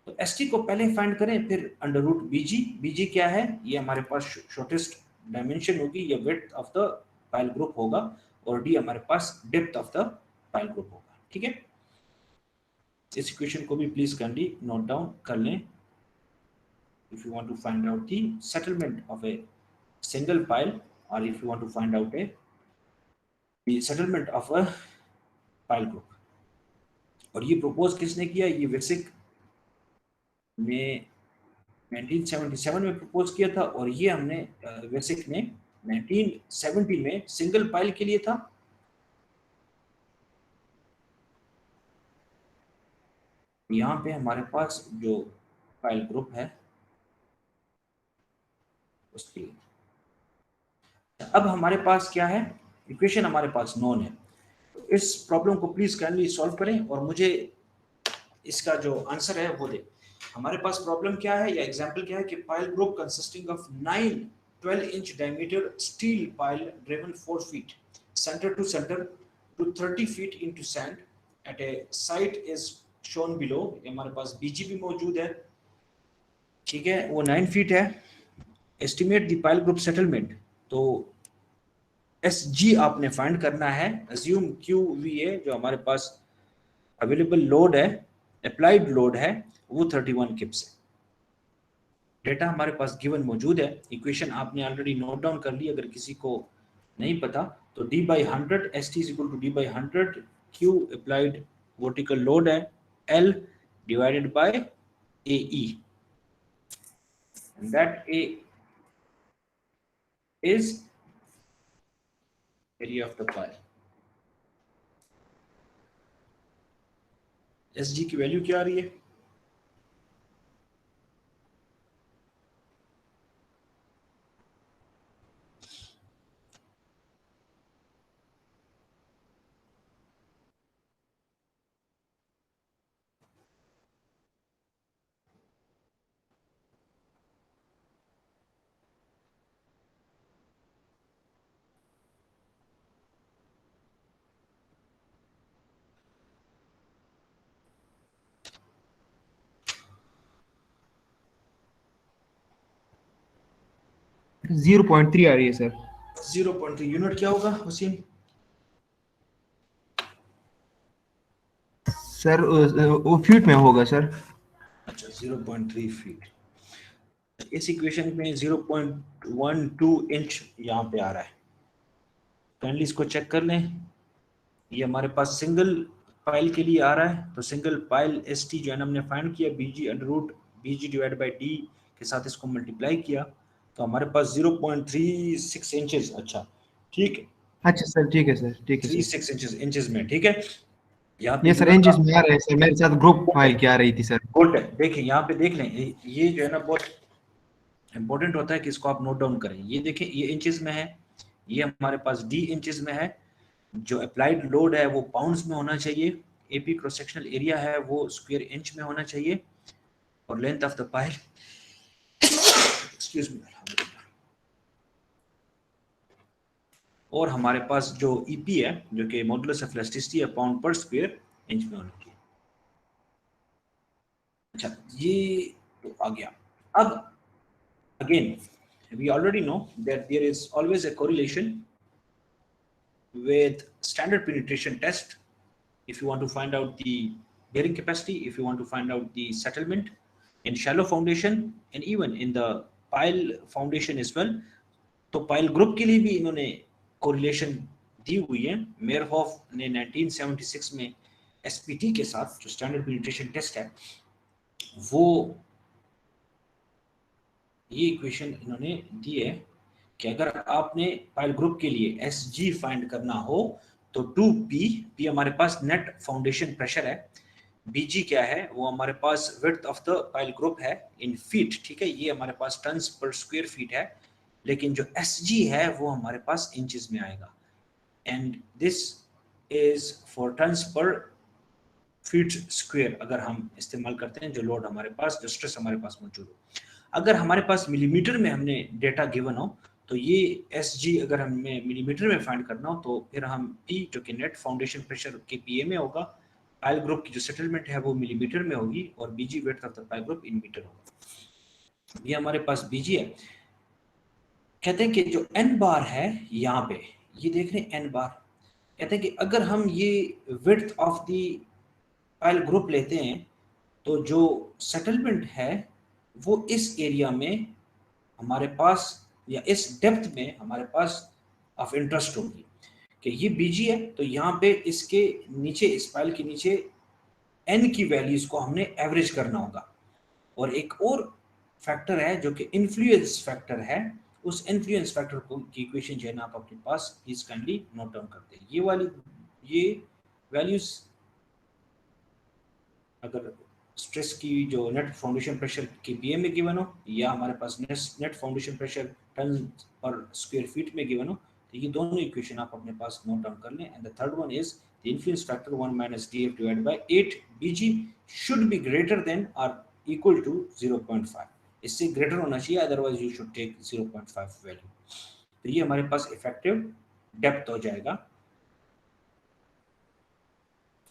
Speaker 1: तो ST को पहले फाइंड करें, फिर अंडर रूट BG क्या है, ये हमारे पास शॉर्टेस्ट डायमेंशन होगी, या width of the pile group होगा, और D हमारे पास depth of the pile group होगा। ठीक है, इस इक्वेशन को भी प्लीज काइंडली नोट डाउन कर लें। If you want to find out the settlement of a single pile, or if you want to find out the settlement of a pile group, और ये प्रपोज किसने किया, ये विर्सिक ने 1977 में प्रपोज किया था, और ये हमने विर्सिक ने 1970 में सिंगल पाइल के लिए था। यहाँ पे हमारे पास जो पाइल ग्रुप है उसके लिए। अब हमारे पास क्या है, इक्वेशन हमारे पास नोन है, तो इस प्रॉब्लम को प्लीज काइंडली सॉल्व करें और मुझे इसका जो आंसर है वो दे। हमारे पास प्रॉब्लम क्या है या एग्जांपल क्या है कि pile group consisting of 9 12 inch diameter steel pile driven 4 feet center to 30 feet into sand at a site is shown below. हमारे पास BG भी मौजूद है, ठीक है, वो 9 फीट है। Estimate the pile group settlement, तो SG आपने फाइंड करना है। अज्यूम QVA जो हमारे पास अवेलेबल लोड है, अप्लाइड लोड है, वो 31 किप्स है। डेटा हमारे पास गिवन मौजूद है, इक्वेशन आपने ऑलरेडी नोट डाउन कर ली, अगर किसी को नहीं पता तो D/100 ST is equal to D/100, Q applied vertical load है, L divided by AE, and that A is area of the pile। SG की वैल्यू क्या आ रही है,
Speaker 2: जीरो पॉइंट थ्री आ रही है सर।
Speaker 1: 0.3 यूनिट क्या होगा वसीम?
Speaker 2: सर वो फीट में होगा सर।
Speaker 1: अच्छा 0.3 फीट। इस इक्वेशन में 0.12 इंच यहाँ पे आ रहा है, काइंडली इसको चेक कर लें। ये हमारे पास सिंगल पाइल के लिए आ रहा है, तो सिंगल पाइल ST जो है ना हमने फाइंड किया, BG under root BG divide by D के साथ इसको मल्टीप्लाई किया, तो हमारे पास 0.36 इंचेस। अच्छा ठीक है,
Speaker 2: अच्छा सर, ठीक है सर, ठीक है सर।
Speaker 1: 36 इंचेस में, ठीक है। यहाँ पे
Speaker 2: ये सर इंचेस में आ रहा है सर, मेरे साथ ग्रुप फाइल की आ रही थी सर।
Speaker 1: गुड है, देखें यहाँ पे देख लें, ये जो है ना बहुत इंपॉर्टेंट होता है कि इसको आप नोट डाउन करें। ये देखें, ये इंचेस में है, ये हमारे पास D इंचेस में है, जो अप्लाइड लोड है वो पाउंड्स में होना चाहिए, AP क्रॉस सेक्शनल एरिया है वो स्क्वायर इंच में होना चाहिए, और length of the pile excuse me, और हमारे पास जो EP है जो कि मॉडुलस ऑफ इलास्टिसिटी है पाउंड पर स्क्वायर इंच में होना चाहिए। अच्छा, ये तो आ गया। अब again, we already know that there is always a correlation with standard penetration test. If you want to find out the bearing capacity, if you want to find out the settlement in shallow foundation and even in the pile foundation as well, तो पाइल ग्रुप के लिए भी इन्होंने कोरिलेशन दी हुई है। मेयरहॉफ ने 1976 में एसपीटी के साथ जो स्टैंडर्ड पेनिट्रेशन टेस्ट है वो ये इक्वेशन इन्होंने दी है कि अगर आपने पाइल ग्रुप के लिए एस जी फाइंड करना हो तो 2p, p हमारे पास नेट फाउंडेशन प्रेशर है, बीजी क्या है वो हमारे पास width of the pile group है इन फीट, ठीक है, ये हमारे पास टन्स पर स्क्वायर फीट है, लेकिन जो एस जी है वो हमारे पास इंचेस में आएगा and this is for tons per feet square अगर हम इस्तेमाल करते हैं जो लोड हमारे पास, जो स्ट्रेस हमारे पास मौजूद हो। अगर हमारे पास मिलीमीटर में हमने डेटा गिवन हो तो ये एस जी अगर हमें मिलीमीटर में फाइंड करना हो तो फिर हम पी जो कि नेट फाउंडेशन प्रेशर के पीए में होगा, पाइल ग्रुप की जो सेटलमेंट है वो मिलीमीटर में होगी और BG width of the pile group in metre होगा। ये हमारे पास बीजी है। कहते हैं कि जो एन बार है यहाँ पे ये देख रहे हैं एन बार, कहते हैं कि अगर हम ये width of the pile group लेते हैं तो जो सेटलमेंट है वो इस एरिया में हमारे पास या इस डेप्थ में हमारे पास ऑफ इंटरेस्ट होगी कि ये बीजी है तो यहाँ पे इसके नीचे इस पाइल के नीचे एन की वैल्यूज को हमने एवरेज करना होगा। और एक और फैक्टर है जो कि इन्फ्लुएंस फैक्टर है, उस इन्फ्लुएंस फैक्टर को की इक्वेशन जो है ना आप अपने पास प्लीज काइंडली नोट डाउन करते हैं। ये वाली ये वैल्यूज अगर स्ट्रेस की जो नेट फाउंडेशन प्रेशर के पीए में गिवन हो या हमारे पास नेट फाउंडेशन प्रेशर टन पर स्क्वायर फीट में गिवन हो तो ये दोनों इक्वेशन आप अपने पास नोट डाउन कर लें। And the third one is the influence factor 1 minus df divided by 8 bg should be greater than और इक्वल टू 0.5, इससे ग्रेटर होना चाहिए otherwise you should take 0.5 value. तो ये हमारे पास इफेक्टिव डेप्थ हो जाएगा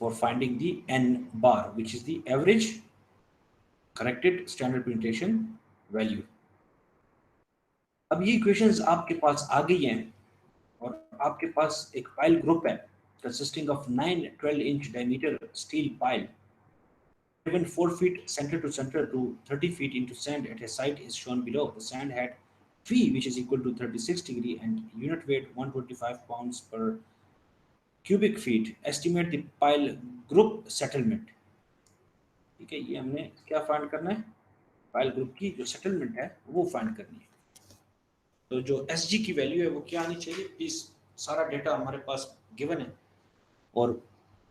Speaker 1: for finding the n bar which is the average corrected standard penetration value। अब ये इक्वेशंस आपके पास आ गई हैं और आपके पास एक पाइल ग्रुप है consisting of 9 12 inch diameter steel pile driven 4 feet center to center to 30 feet into sand at a site is shown below। The sand had phi which is equal to 36 degree and unit weight 125 pounds per cubic feet। Estimate the pile group settlement। ठीक है, ये हमने क्या फाइंड करना है, पाइल ग्रुप की जो सेटलमेंट है वो फाइंड करनी है। तो जो एस जी की वैल्यू है वो क्या आनी चाहिए, प्लीज सारा डेटा हमारे पास गिवन है और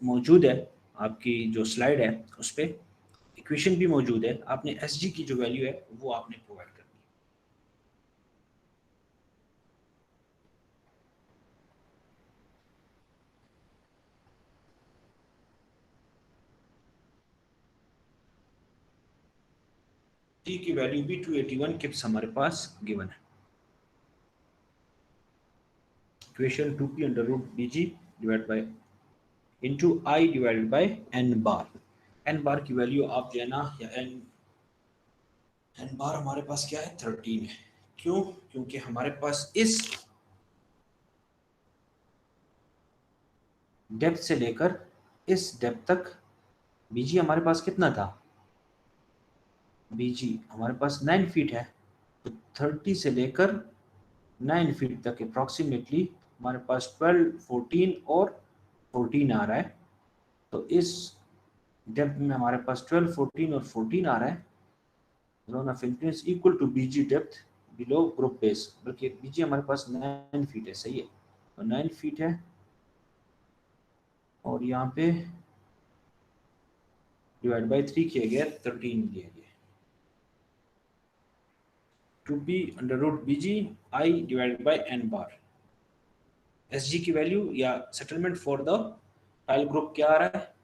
Speaker 1: मौजूद है, आपकी जो स्लाइड है उस पर इक्वेशन भी मौजूद है, आपने एस जी की जो वैल्यू है वो आपने प्रोवाइड करनी है। जी की वैल्यू भी 281 किप्स हमारे पास गिवन है। Equation 2p under root bg divide by into i divided by n bar. n bar की वैल्यू आप जो है ना या n बार हमारे पास क्या है 13 है। क्यों? क्योंकि हमारे पास इस डेप्थ से लेकर इस डेप्थ तक बीजी हमारे पास कितना था, बीजी हमारे पास 9 फीट है तो 30 से लेकर 9 फीट तक अप्रॉक्सीमेटली हमारे पास 12 14 और 14 आ रहा है। तो इस डेप्थ में हमारे पास 12 14 और 14 आ रहा है। Zone of influence equal to B G depth below group base, बल्कि बीजी हमारे पास 9 फीट है, सही है, तो 9 फीट है और यहाँ पे डिवाइड बाय 3 किया गया 13 दिया गया। 2p under root bg i divided by n bar. sg की वैल्यू या settlement for the pile group क्या आ रहा है,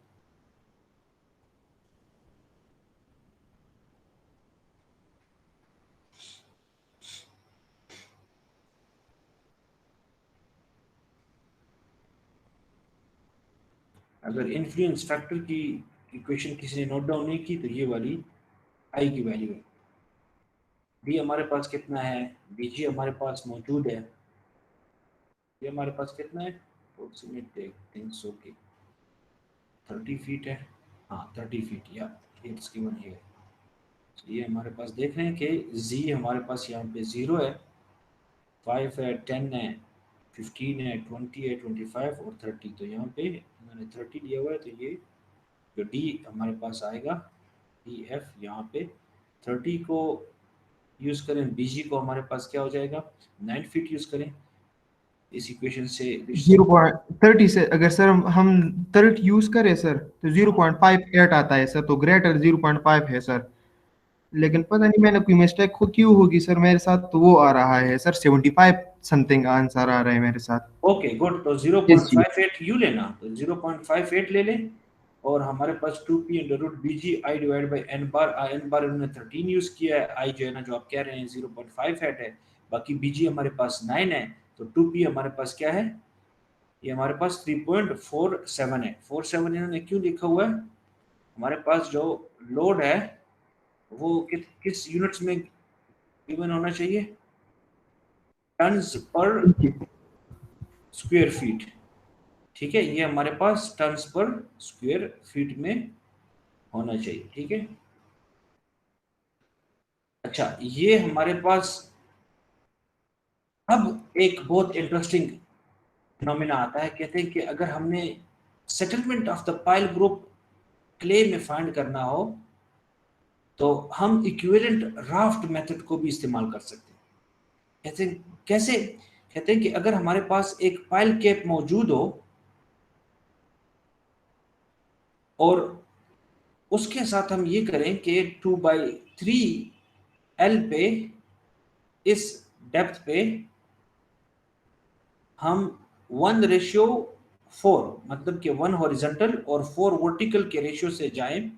Speaker 1: अगर इन्फ्लुएंस फैक्टर की इक्वेशन किसी ने नोट डाउन नहीं की तो ये वाली आई की वैल्यू है। डी हमारे पास कितना है, बीजी हमारे पास मौजूद है, ये हमारे पास कितना है, अप्रोक्सीमेट थिंक सो कि 30 फीट है, हाँ 30 फीट या इट्स गिवन हियर। ये हमारे पास देख रहे हैं कि जी हमारे पास यहाँ पे 0 है, 5 है, 10 है, 15 है, 20 है, 25 और 30। तो यहाँ पे मैंने 30 दिया हुआ है, तो ये जो डी हमारे पास आएगा डी एफ, यहाँ पे 30 को यूज करें, बीजी को हमारे पास क्या हो जाएगा 9 फीट यूज करें, इस इक्वेशन से
Speaker 2: 0.30 से अगर सर हम 30 यूज करें सर तो 0.58 आता है सर, तो ग्रेटर 0.5 है सर। लेकिन पता नहीं मैंने कोई मिस्टेक क्यों होगी सर मेरे साथ, तो वो आ रहा है सर 75 समथिंग आंसर आ रहा है मेरे साथ।
Speaker 1: ओके गुड, तो
Speaker 2: Yes, जी।
Speaker 1: 0.58 यू लेना, तो 0.58 ले लें, और हमारे पास 2p under root BG I divide by N bar, N bar इन्होंने 13 यूज किया है, आई जो है ना जो आप कह रहे हैं 0.58 है, बाकी बीजी हमारे पास 9 है, तो 2p हमारे पास क्या है, ये हमारे पास 3.47 है। 47 इन्होंने क्यों लिखा हुआ है, हमारे पास जो लोड है वो किस यूनिट्स में गिवन होना चाहिए, टन्स पर स्क्वायर फीट, ठीक है, ये हमारे पास टन्स पर स्क्वायर फीट में होना चाहिए, ठीक है। अच्छा, ये हमारे पास अब एक बहुत इंटरेस्टिंग फिनोमेना आता है, कहते हैं कि अगर हमने settlement of the pile group clay में फाइंड करना हो तो हम इक्विवेलेंट राफ्ट मेथड को भी इस्तेमाल कर सकते हैं। कहते हैं कैसे, कहते हैं कि अगर हमारे पास एक पाइल कैप मौजूद हो और उसके साथ हम ये करें कि 2/3 L पे, इस डेप्थ पे हम 1:4 मतलब कि 1 हॉरिजॉन्टल और 4 वर्टिकल के रेशियो से जाएं,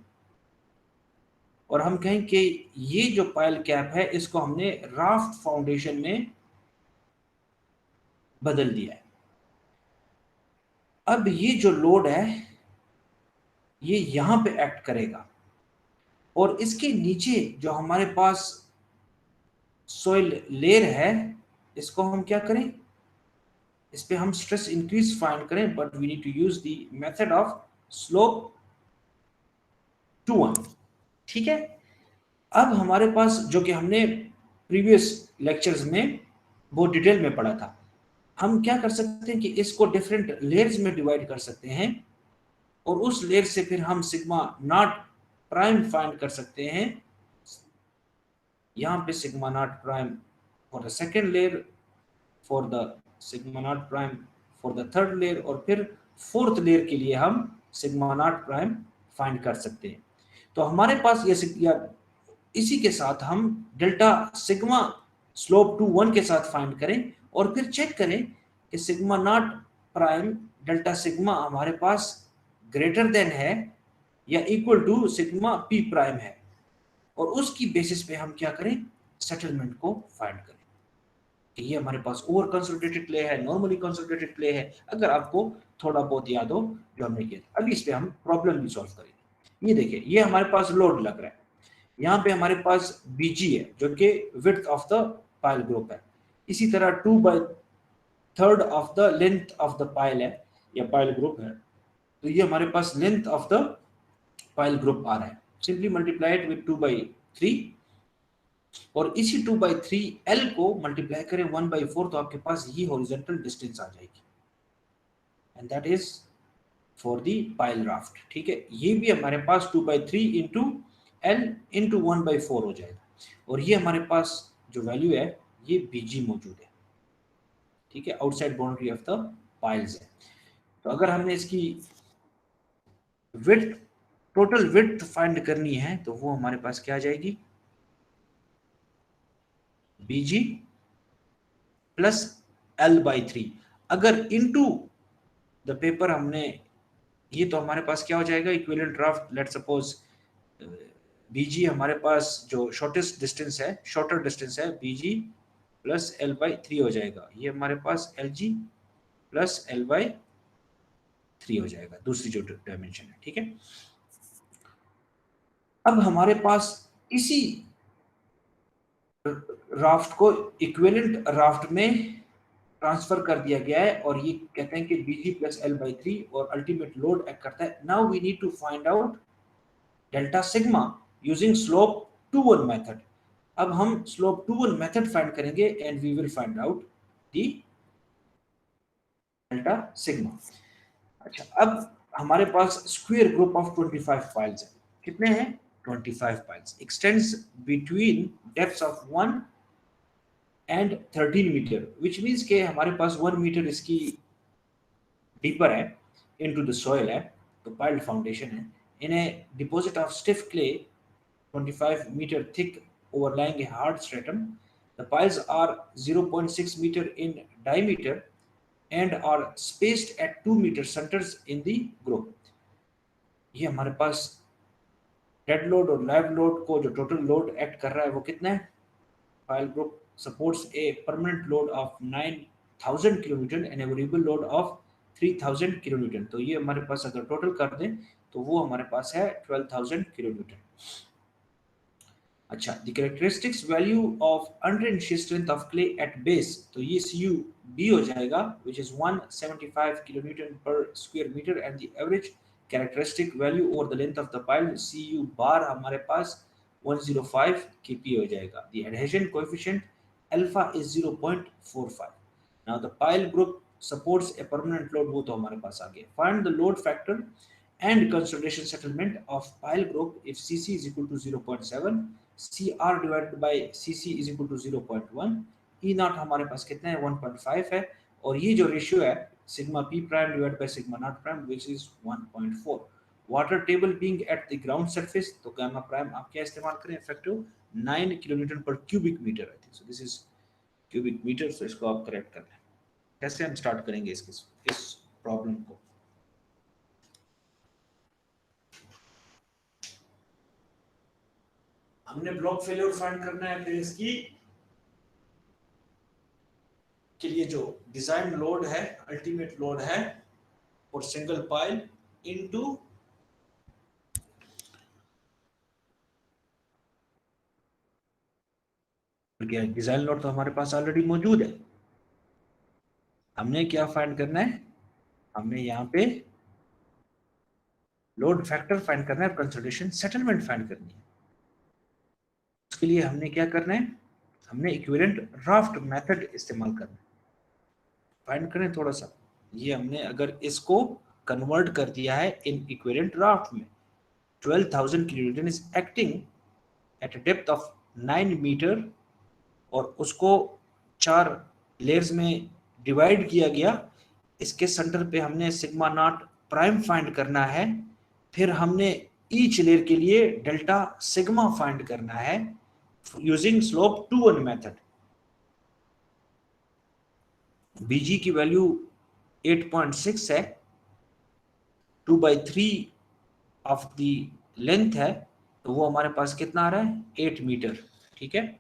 Speaker 1: और हम कहें कि ये जो पाइल कैप है इसको हमने राफ्ट फाउंडेशन में बदल दिया है। अब ये जो लोड है ये यहां पे एक्ट करेगा, और इसके नीचे जो हमारे पास सॉइल लेयर है इसको हम क्या करें, इस पे हम स्ट्रेस इंक्रीज फाइंड करें, but we need to use the method of slope 2-1, ठीक है। अब हमारे पास जो कि हमने प्रीवियस लेक्चर्स में बहुत डिटेल में पढ़ा था, हम क्या कर सकते हैं कि इसको डिफरेंट लेयर्स में डिवाइड कर सकते हैं, और उस लेयर से फिर हम सिग्मा नॉट प्राइम फाइंड कर सकते हैं। यहाँ पे sigma naught prime for the second layer, for the sigma naught prime for the third layer, और फिर फोर्थ लेयर के लिए हम सिग्मा नॉट प्राइम फाइंड कर सकते हैं। तो हमारे पास ये इसी के साथ हम डेल्टा सिग्मा स्लोप 2-1 के साथ फाइंड करें, और फिर चेक करें कि sigma naught prime delta sigma हमारे पास ग्रेटर देन है या equal to sigma P prime है, और उसकी बेसिस पे हम क्या करें, सेटलमेंट को फाइंड करें कि ये हमारे पास ओवर कंसोलिडेटेड क्ले है, नॉर्मली कंसोलिडेटेड क्ले है, अगर आपको थोड़ा बहुत याद हो जो हमने किया था। अभी इस पे हम प्रॉब्लम भी सॉल्व करेंगे। ये देखिए, ये हमारे पास लोड लग रहा है, यहाँ पे हमारे पास बीजी है जो कि width of the pile group है, इसी तरह 2/3 of the length of the pile है या पाइल ग्रुप है, तो ये हमारे पास length of the pile group आ रहा है, सिंपली मल्टीप्लाइड विद 2/3, और इसी 2/3 L को मल्टीप्लाई करें 1/4, तो आपके पास ये हॉरिजॉन्टल डिस्टेंस आ जाएगी, and that is for the pile raft, ठीक है। ये भी हमारे पास 2/3 इंटू L इंटू 1/4 हो जाएगा, और ये हमारे पास जो वैल्यू है ये बीजी मौजूद है, ठीक है, outside boundary of the piles है। तो अगर हमने इसकी विड्थ, टोटल विड्थ फाइंड करनी है, तो वो हमारे पास क्या आ जाएगी, बीजी प्लस L/3, अगर इनटू द पेपर हमने, ये तो हमारे पास क्या हो जाएगा, इक्विवेलेंट ड्राफ्ट, लेट सपोज बीजी हमारे पास जो शॉर्टेस्ट डिस्टेंस है, शॉर्टर डिस्टेंस है, बीजी प्लस L/3 हो जाएगा, ये हमारे पास LG प्लस L/3 हो जाएगा, दूसरी जो डायमेंशन है, ठीक है। अब हमारे पास इसी राफ्ट को इक्विवेलेंट राफ्ट में ट्रांसफर कर दिया गया है और ये कहते हैं कि बीजी प्लस एल बाई 3 और अल्टीमेट लोड एक्ट करता है। Now we need to find out delta sigma using slope two one method. अब हम slope two one method find करेंगे and we will find out the delta sigma. अच्छा, अब हमारे पास स्क्वायर ग्रुप ऑफ 25 फाइल्स है। कितने हैं? 25 files extends between depths of 1 and 13 metre, which means के हमारे पास 1 मीटर इसकी डीपर है इनटू द सॉइल है, तो पाइल्ड फाउंडेशन है। In a deposit of stiff clay 25 meter thick overlying a hard stratum. The piles are 0.6 meter in diameter and are spaced at 2 meter centers in the group. ये हमारे पास डेड लोड और लाइव लोड को जो टोटल लोड एक्ट कर रहा है वो कितना है? Pile group supports a permanent load of 9000 kilonewton and a variable load of 3000 kilonewton. तो ये हमारे पास अगर टोटल कर दें तो वो हमारे पास है 12000 किलोन्यूटन। अच्छा, the characteristics value of underline shear strength of clay at base, तो ये CU B हो जाएगा which is 175 kilonewton per square meter and the average characteristic value over the length of the pile CU bar हमारे पास 105 kPa हो जाएगा। The adhesion coefficient alpha is 0.45. Now the pile group supports a permanent load, वो तो हमारे पास आ गया। Find the load factor and consolidation settlement of pile group if CC is equal to 0.7, CR divided by CC is equal to 0.1, E naught हमारे पास कितना है? 1.5 है और ये जो रेशियो है sigma P prime divided by sigma naught prime which is 1.4. Water table being at the ground surface, तो गामा प्राइम आप क्या इस्तेमाल करें? इफेक्टिव 9 किलोन्यूटन पर cubic metre I think, so this is cubic metre, so इसको आप करेक्ट कर लें। कैसे हम स्टार्ट करेंगे इस प्रॉब्लम को? हमने ब्लॉक फेलियर फाइंड करना है, फिर इसकी के लिए जो डिजाइन लोड है, अल्टीमेट लोड है और single pile into design load तो हमारे पास ऑलरेडी मौजूद है। हमने क्या फाइंड करना है? हमने यहाँ पे लोड फैक्टर फाइंड करना है, कंसोलिडेशन सेटलमेंट फाइंड करनी है। उसके लिए हमने क्या करना है? हमने इक्विवेलेंट राफ्ट मेथड इस्तेमाल करना है। फाइंड करें थोड़ा सा, ये हमने अगर इसको कन्वर्ट कर दिया है इन इक्विवेलेंट राफ्ट में, 12000 kilonewton is acting at a depth of 9 metre और उसको 4 लेयर्स में डिवाइड किया गया। इसके सेंटर पे हमने सिग्मा नॉट प्राइम फाइंड करना है, फिर हमने ईच लेयर के लिए डेल्टा सिग्मा फाइंड करना है using slope two one method. BG की वैल्यू 8.6 है, 2/3 ऑफ द लेंथ है, तो वो हमारे पास कितना आ रहा है? 8 मीटर। ठीक है,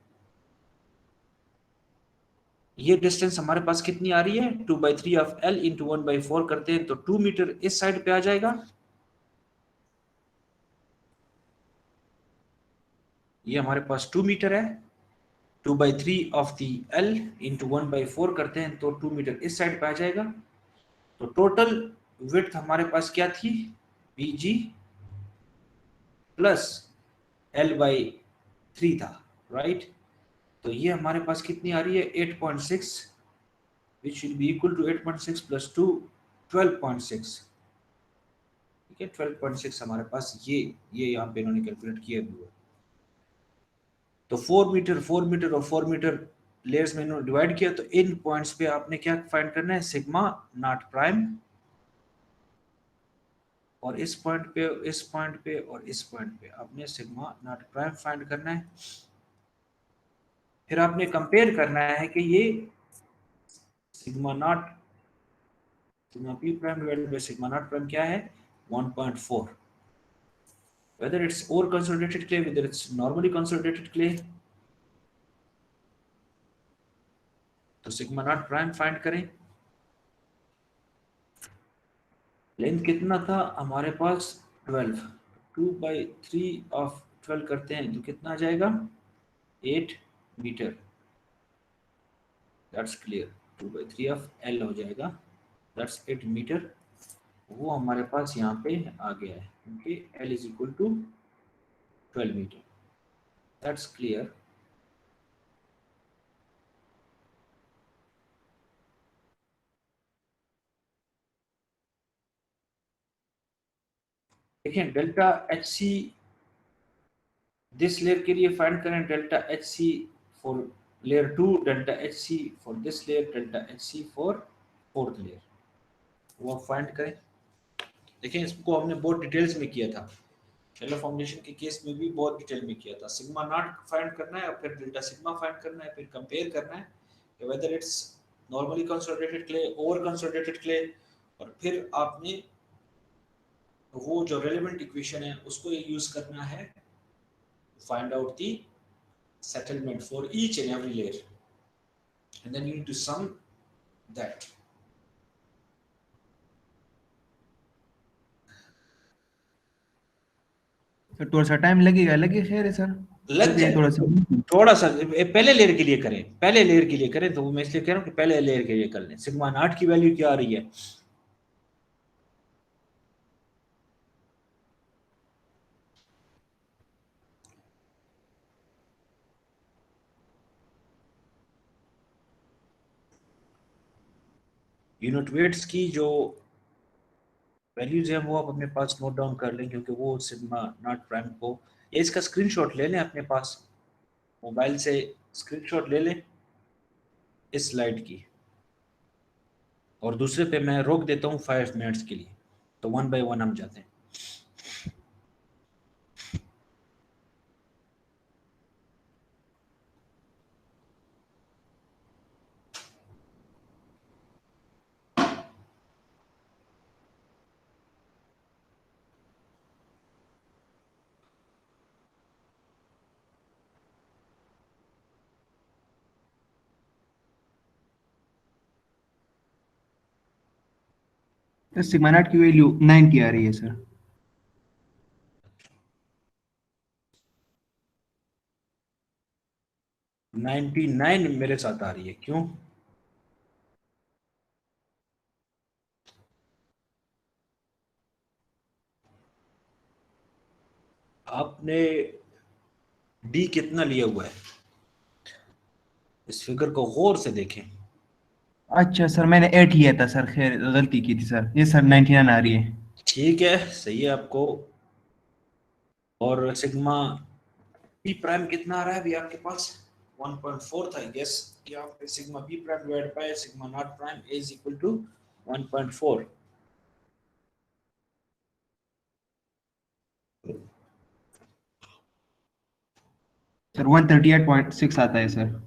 Speaker 1: ये डिस्टेंस हमारे पास कितनी आ रही है? 2/3 ऑफ L इंटू 1/4 करते हैं तो 2 मीटर इस साइड पे आ जाएगा। ये हमारे पास 2 मीटर है, 2/3 ऑफ दी L इंटू 1/4 करते हैं तो 2 मीटर इस साइड पे आ जाएगा। तो टोटल विड्थ हमारे पास क्या थी? BG प्लस L/3 था, राइट? तो ये हमारे पास कितनी आ रही है? 8.6, which will be equal to 8.6 plus 2, 12.6। ठीक है, 12.6 हमारे पास ये यहाँ पे इन्होंने कैलकुलेट किया हुआ है। तो 4 मीटर और 4 मीटर लेयर्स में इन्होंने डिवाइड किया, तो इन पॉइंट्स पे आपने क्या फाइंड करना है? सिग्मा नॉट प्राइम, और इस पॉइंट पे, इस पॉइंट पे और इस पॉइंट पे आपने सिग्मा नॉट प्राइम फाइंड करना है। फिर आपने कंपेयर करना है कि ये sigma naught, sigma P prime divided by sigma naught prime क्या है? 1.4। whether it's over consolidated clay, whether it's normally consolidated clay, तो सिग्मा नॉट प्राइम फाइंड करें। लेंथ कितना था हमारे पास? 12, 2/3 ऑफ 12 करते हैं तो कितना आ जाएगा 8 metre, that's clear. 2/3 of L हो जाएगा, दैट्स 8 मीटर। वो हमारे पास यहाँ पे आ गया है क्योंकि L is equal to 12 metre, that's clear. देखिए delta H C this layer के लिए फाइंड करें, delta H C for layer 2, delta H C for this layer, delta H C for fourth layer, वो फाइंड करें। देखिए इसको हमने बहुत डिटेल्स में किया था, शैलो फाउंडेशन के केस में भी बहुत डिटेल में किया था। सिग्मा नॉट फाइंड करना है और फिर डेल्टा सिग्मा फाइंड करना है, फिर कंपेयर करना है कि whether it's normally consolidated clay, over consolidated clay, और फिर आपने वो जो रेलेवेंट इक्वेशन है उसको यूज करना है find out the settlement for each and every layer, and then you need to sum that.
Speaker 2: Sir थोड़ा सा टाइम लगेगा, लगे खैर है सर,
Speaker 1: लग जाए थोड़ा सा, पहले लेयर के लिए करें, पहले लेयर के लिए करें, तो मैं इसलिए कह रहा हूँ कि पहले लेयर के लिए कर लें। सिग्मा नॉट की वैल्यू क्या आ रही है, यूनिट वेट्स की जो वैल्यूज है वो आप अपने पास नोट डाउन कर लें, क्योंकि वो सिग्मा नॉट प्राइम को, ये इसका स्क्रीनशॉट ले लें अपने पास, मोबाइल से स्क्रीनशॉट ले लें इस स्लाइड की, और दूसरे पे मैं रोक देता हूँ 5 मिनट्स के लिए, तो 1 बाय 1 हम जाते हैं।
Speaker 2: तो सिग्मा नॉट की वैल्यू 9 की आ रही है सर।
Speaker 1: 99 मेरे साथ आ रही है, क्यों? आपने डी कितना लिया हुआ है, इस फिगर को गौर से देखें।
Speaker 2: अच्छा सर मैंने 8 लिया था सर, खैर गलती की थी सर, ये सर 99 आ रही है।
Speaker 1: ठीक है, सही है आपको। और सिग्मा बी प्राइम कितना आ रहा है अभी आपके पास, 1.4 था आई गेस, यहाँ पे sigma B prime divide by sigma naught prime is equal to 1.4।
Speaker 2: Sir 138.6 आता है सर।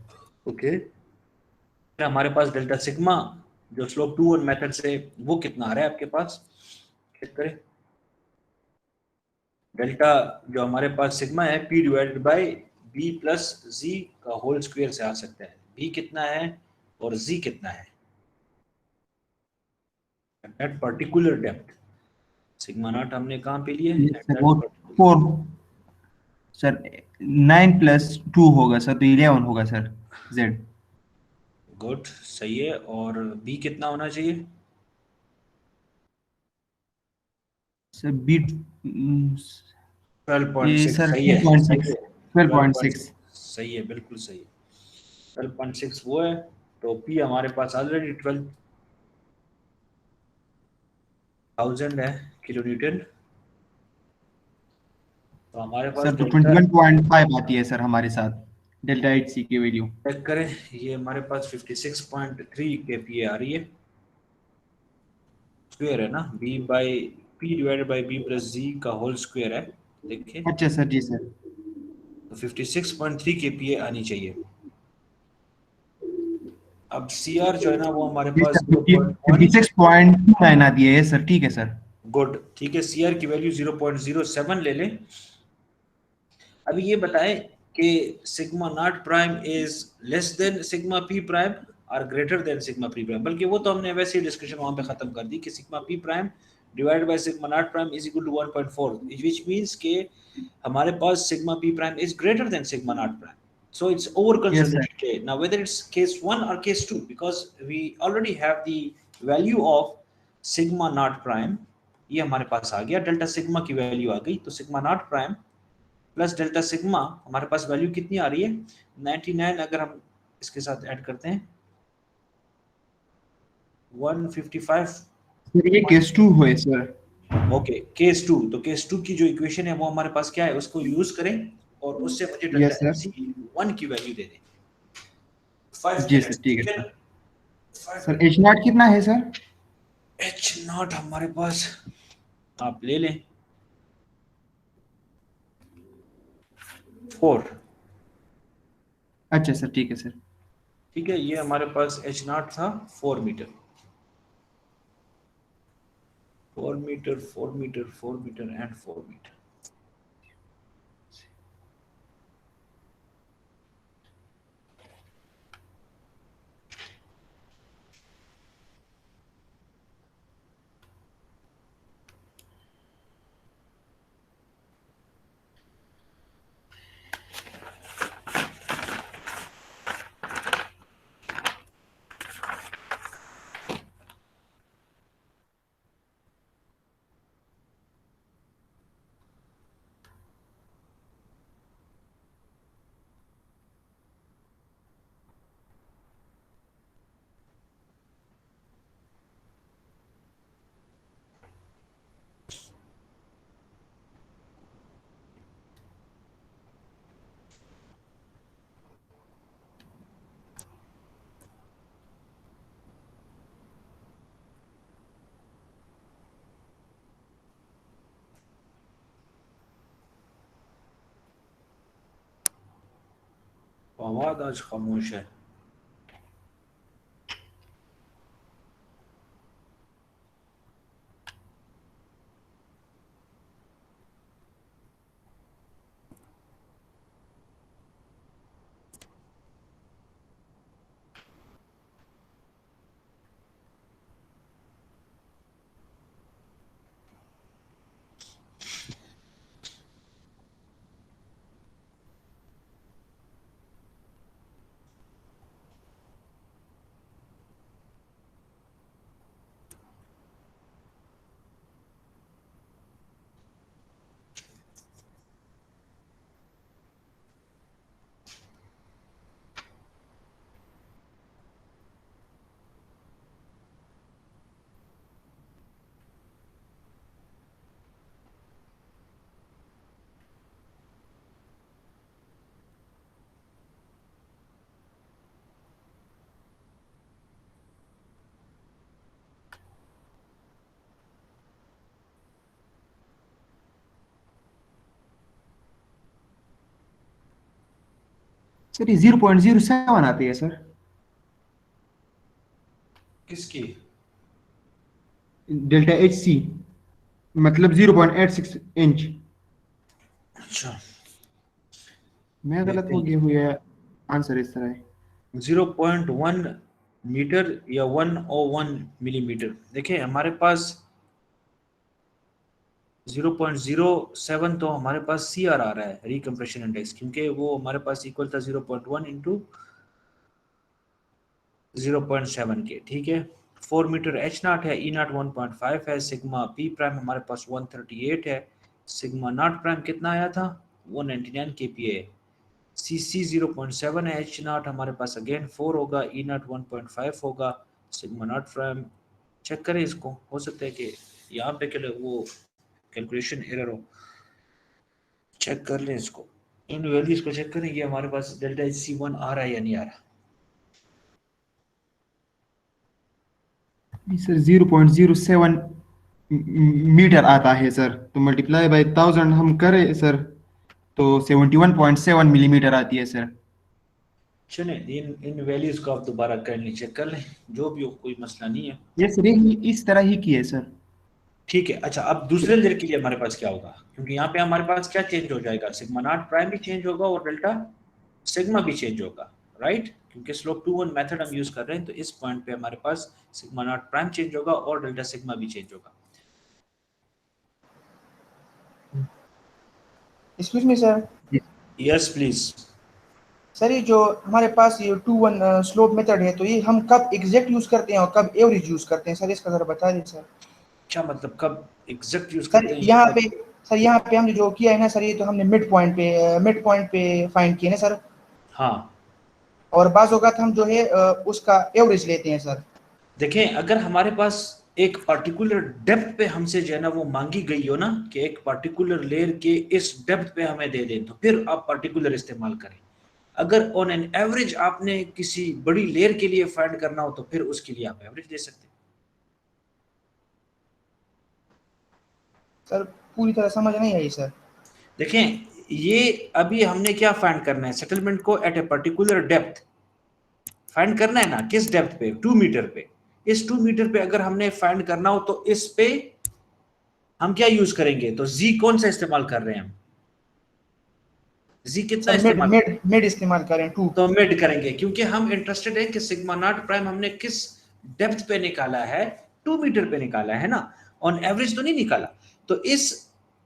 Speaker 1: ओके, हमारे पास डेल्टा सिग्मा जो स्लोप 2-1 मेथड से वो कितना आ रहा है आपके पास, चेक करें। डेल्टा जो हमारे पास सिग्मा है p divided by b plus z का होल स्क्वायर से आ सकता है। b कितना है और z कितना है at particular depth. Sigma not हमने कहाँ पे लिए,
Speaker 2: सर वो 4 सर 9 प्लस 2 होगा सर, तो 11 होगा सर z।
Speaker 1: गुड, सही है। और b कितना होना चाहिए,
Speaker 2: सर बी
Speaker 1: 12.6।
Speaker 2: ये सर
Speaker 1: सही है,
Speaker 2: 12.6
Speaker 1: 12.6
Speaker 2: 12.6
Speaker 1: सही है, बिल्कुल सही है, 12.6 वो है। तो p हमारे पास ऑलरेडी 12,000 है किलो न्यूटन, तो हमारे पास
Speaker 2: सर, तो
Speaker 1: डेल्टा
Speaker 2: 21.5 आती है सर हमारे साथ डेल्टा एच सी की वैल्यू।
Speaker 1: चेक करें, ये हमारे पास 56.3 kPa आ रही है, स्क्वायर है ना, b by p divided by b plus z का होल स्क्वायर है, देखिए
Speaker 2: अच्छा सर, जी सर।
Speaker 1: तो 56.3 kPa आनी चाहिए। अब CR जो है ना वो हमारे
Speaker 2: जी
Speaker 1: पास
Speaker 2: सर,
Speaker 1: 0.1,
Speaker 2: 56.29 आती है सर, ठीक है सर।
Speaker 1: गुड, ठीक है। CR की वैल्यू 0.07 ले लें। अभी ये बताएं कि sigma naught prime is less than sigma P prime और greater than sigma P prime, बल्कि वो तो हमने वैसे ही डिस्कशन वहां पे खत्म कर दी कि sigma P prime divide by sigma naught prime is equal to 1.4, which means के हमारे पास sigma p prime is greater than sigma naught prime. So it's over
Speaker 2: Yes, sir.
Speaker 1: considered. Now whether it's case 1 or case 2, because we already have the value of sigma naught prime, ये हमारे पास आ गया, डेल्टा सिग्मा की वैल्यू आ गई, तो sigma naught prime plus delta sigma हमारे पास वैल्यू कितनी आ रही है 99. अगर हम इसके साथ ऐड करते हैं 155.
Speaker 2: सर ये केस 2 हुए सर.
Speaker 1: Okay, case 2. तो केस 2 की जो इक्वेशन है वो हमारे पास क्या है, उसको यूज करें और उससे मुझे
Speaker 2: Yes,
Speaker 1: डेल्टा
Speaker 2: sir.
Speaker 1: एच1 की वैल्यू दे दें. 5
Speaker 2: जी
Speaker 1: मिनट्स,
Speaker 2: सर, ठीक है
Speaker 1: ठीक है.
Speaker 2: सर. सर एच नॉट कितना है सर?
Speaker 1: एच नॉट हमारे पास आप ले लें 4.
Speaker 2: अच्छा सर, ठीक है सर.
Speaker 1: ठीक है, ये हमारे पास एच नॉट था 4 metre, 4 metre, 4 metre, 4 metre and 4 metre. आवाज आज खामोश है.
Speaker 2: सर ये 0.07 आती है सर.
Speaker 1: किसकी?
Speaker 2: डेल्टा एच सी मतलब 0.86 इंच.
Speaker 1: अच्छा,
Speaker 2: मैं गलत हो गया हुआ है. आंसर इस तरह है.
Speaker 1: 0.1 मीटर या 101 मिलीमीटर. देखिए हमारे पास 0.07 तो हमारे पास सी आर आ रहा है, रिकम्प्रेशन इंडेक्स, क्योंकि वो हमारे पास इक्वल था 0.1 इंटू 0.7 के. ठीक है, 4 मीटर एच नॉट है, ई नॉट 1.5 है, सिग्मा पी प्राइम हमारे पास 138 है, सिग्मा नॉट प्राइम कितना आया था 199 के पी है, सी सी 0.7 है, एच नॉट हमारे पास अगेन 4 होगा, ई नॉट 1.5 होगा, सिग्मा नॉट प्राइम चेक करें इसको, हो सकता है कि यहाँ पे के वो कैलकुलेशन एरर हो, चेक कर लें इसको, इन वैल्यूज को चेक करें, ये हमारे पास डेल्टा एच सी 1 आ रहा है या नहीं आ रहा.
Speaker 2: सर 0.07 मीटर आता है सर. तो मल्टीप्लाई बाय 1000 हम करें सर तो 71.7 मिलीमीटर आती है सर.
Speaker 1: चलें, इन इन वैल्यूज को आप दोबारा करने चेक कर लें, जो भी हो कोई मसला नहीं है.
Speaker 2: ये सर ये इस तरह ही की है सर.
Speaker 1: ठीक है. अच्छा, अब दूसरे लेयर के लिए हमारे पास क्या होगा, क्योंकि यहाँ पे हमारे पास क्या चेंज हो जाएगा, सिग्मा नॉट प्राइम भी चेंज होगा और डेल्टा सिग्मा भी चेंज होगा, राइट, क्योंकि स्लोप 2-1 मेथड हम यूज कर रहे हैं, तो इस पॉइंट पे हमारे पास सिग्मा नॉट प्राइम चेंज होगा और डेल्टा सिग्मा भी चेंज होगा.
Speaker 2: Excuse me sir.
Speaker 1: Yes please.
Speaker 2: Sir ये जो हमारे पास ये 2-1 स्लोप मेथड है, तो ये हम कब एग्जैक्ट यूज करते हैं और कब एवरेज यूज करते हैं सर, इसका जरा बता दें सर।
Speaker 1: क्या मतलब कब एग्जैक्ट यूज
Speaker 2: सर
Speaker 1: करते हैं?
Speaker 2: यहाँ पे सर यहाँ पे हमने जो किया है ना सर, ये तो हमने मिड पॉइंट पे फाइंड किया ना सर,
Speaker 1: हाँ
Speaker 2: और बाज़ औक़ात हम जो है उसका एवरेज लेते हैं सर।
Speaker 1: देखें, अगर हमारे पास एक पर्टिकुलर डेप्थ पे हमसे जो है ना वो मांगी गई हो ना कि एक पर्टिकुलर लेयर के इस डेप्थ पे हमें दे दें, तो फिर आप पर्टिकुलर इस्तेमाल करें। अगर ऑन एन एवरेज आपने किसी बड़ी लेयर के लिए फाइंड करना हो तो फिर उसके लिए आप एवरेज ले सकते हैं।
Speaker 2: सर पूरी तरह समझ नहीं आई सर।
Speaker 1: देखें, ये अभी हमने क्या फाइंड करना है, सेटलमेंट को at a particular depth find करना है ना, किस डेप्थ पे? 2 मीटर पे। इस 2 मीटर पे अगर हमने फाइंड करना हो तो इस पे हम क्या यूज करेंगे? तो जी कौन सा इस्तेमाल कर रहे हैं हम? जी कितना
Speaker 2: सर मिड
Speaker 1: इस्तेमाल?
Speaker 2: मिड मिड इस्तेमाल करें 2।
Speaker 1: तो मिड करेंगे, क्योंकि हम इंटरेस्टेड है कि सिग्मा नॉट प्राइम हमने किस डेप्थ पे निकाला है, 2 मीटर पे निकाला है ना, ऑन एवरेज तो नहीं निकाला। तो इस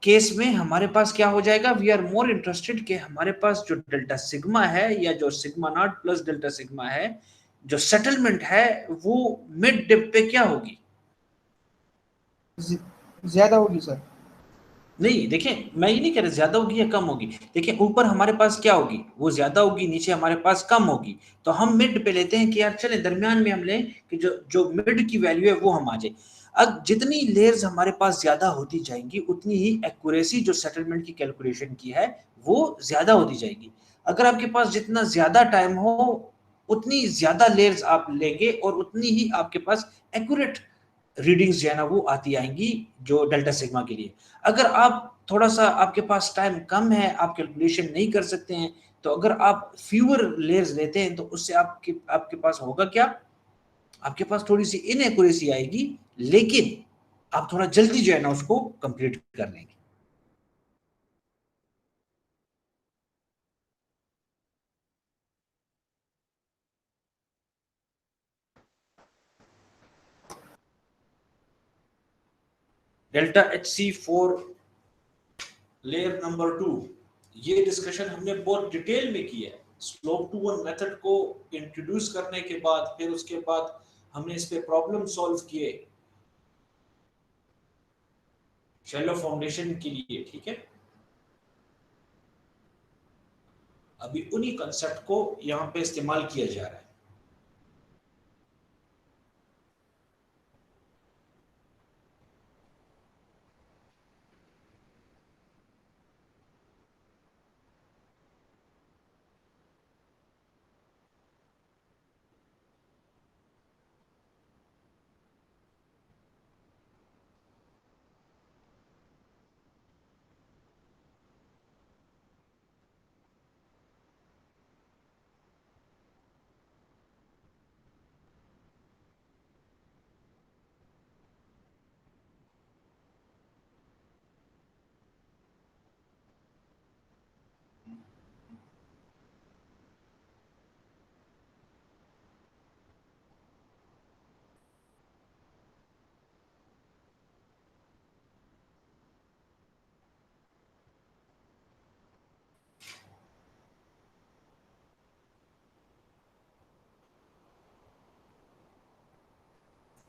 Speaker 1: केस में हमारे पास क्या हो जाएगा, वी आर मोर इंटरेस्टेड कि हमारे पास जो डेल्टा सिग्मा है या जो sigma not plus delta sigma है, जो सेटलमेंट है वो मिड डेप्थ पे क्या होगी?
Speaker 2: ज्यादा होगी सर।
Speaker 1: नहीं, देखें, मैं ये नहीं कह रहा ज्यादा होगी या कम होगी। देखें, ऊपर हमारे पास क्या होगी, वो ज्यादा होगी, नीचे हमारे पास कम होगी। तो हम मिड पे लेते हैं कि यार चले दरमियान में हम लें कि जो जो मिड की वैल्यू है वो हम आ जाए। अब जितनी लेयर्स हमारे पास ज्यादा होती जाएंगी उतनी ही एक्यूरेसी जो सेटलमेंट की कैलकुलेशन की है वो ज्यादा होती जाएगी। अगर आपके पास जितना ज्यादा टाइम हो उतनी ज्यादा लेयर्स आप लेंगे और उतनी ही आपके पास एक्यूरेट रीडिंग्स जो है ना वो आती आएंगी जो डेल्टा सिग्मा के लिए। अगर आप थोड़ा सा आपके पास टाइम कम है, आप कैलकुलेशन नहीं कर सकते हैं, तो अगर आप फ्यूअर लेयर्स लेते हैं तो उससे आपके आपके पास होगा क्या, आपके पास थोड़ी सी इनएक्यूरेसी आएगी, लेकिन आप थोड़ा जल्दी जो है ना उसको कंप्लीट कर लेंगे। Delta H C for layer number 2, ये डिस्कशन हमने बहुत डिटेल में की है। स्लोप टू वन मेथड को इंट्रोड्यूस करने के बाद फिर उसके बाद हमने इस पे प्रॉब्लम सॉल्व किए शैलो फाउंडेशन के लिए, ठीक है। अभी उन्हीं कंसेप्ट को यहां पे इस्तेमाल किया जा रहा है।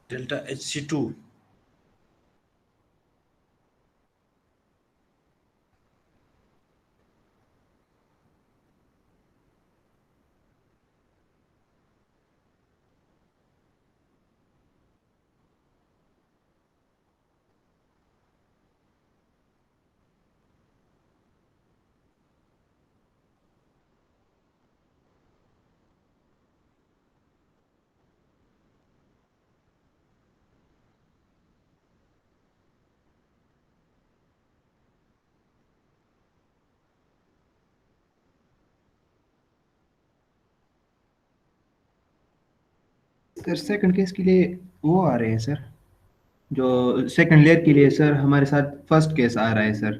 Speaker 1: Delta H C two,
Speaker 2: sir second case के लिए वो आ रहे हैं सर, जो सेकंड लेयर के लिए सर हमारे साथ फर्स्ट केस आ रहा है सर।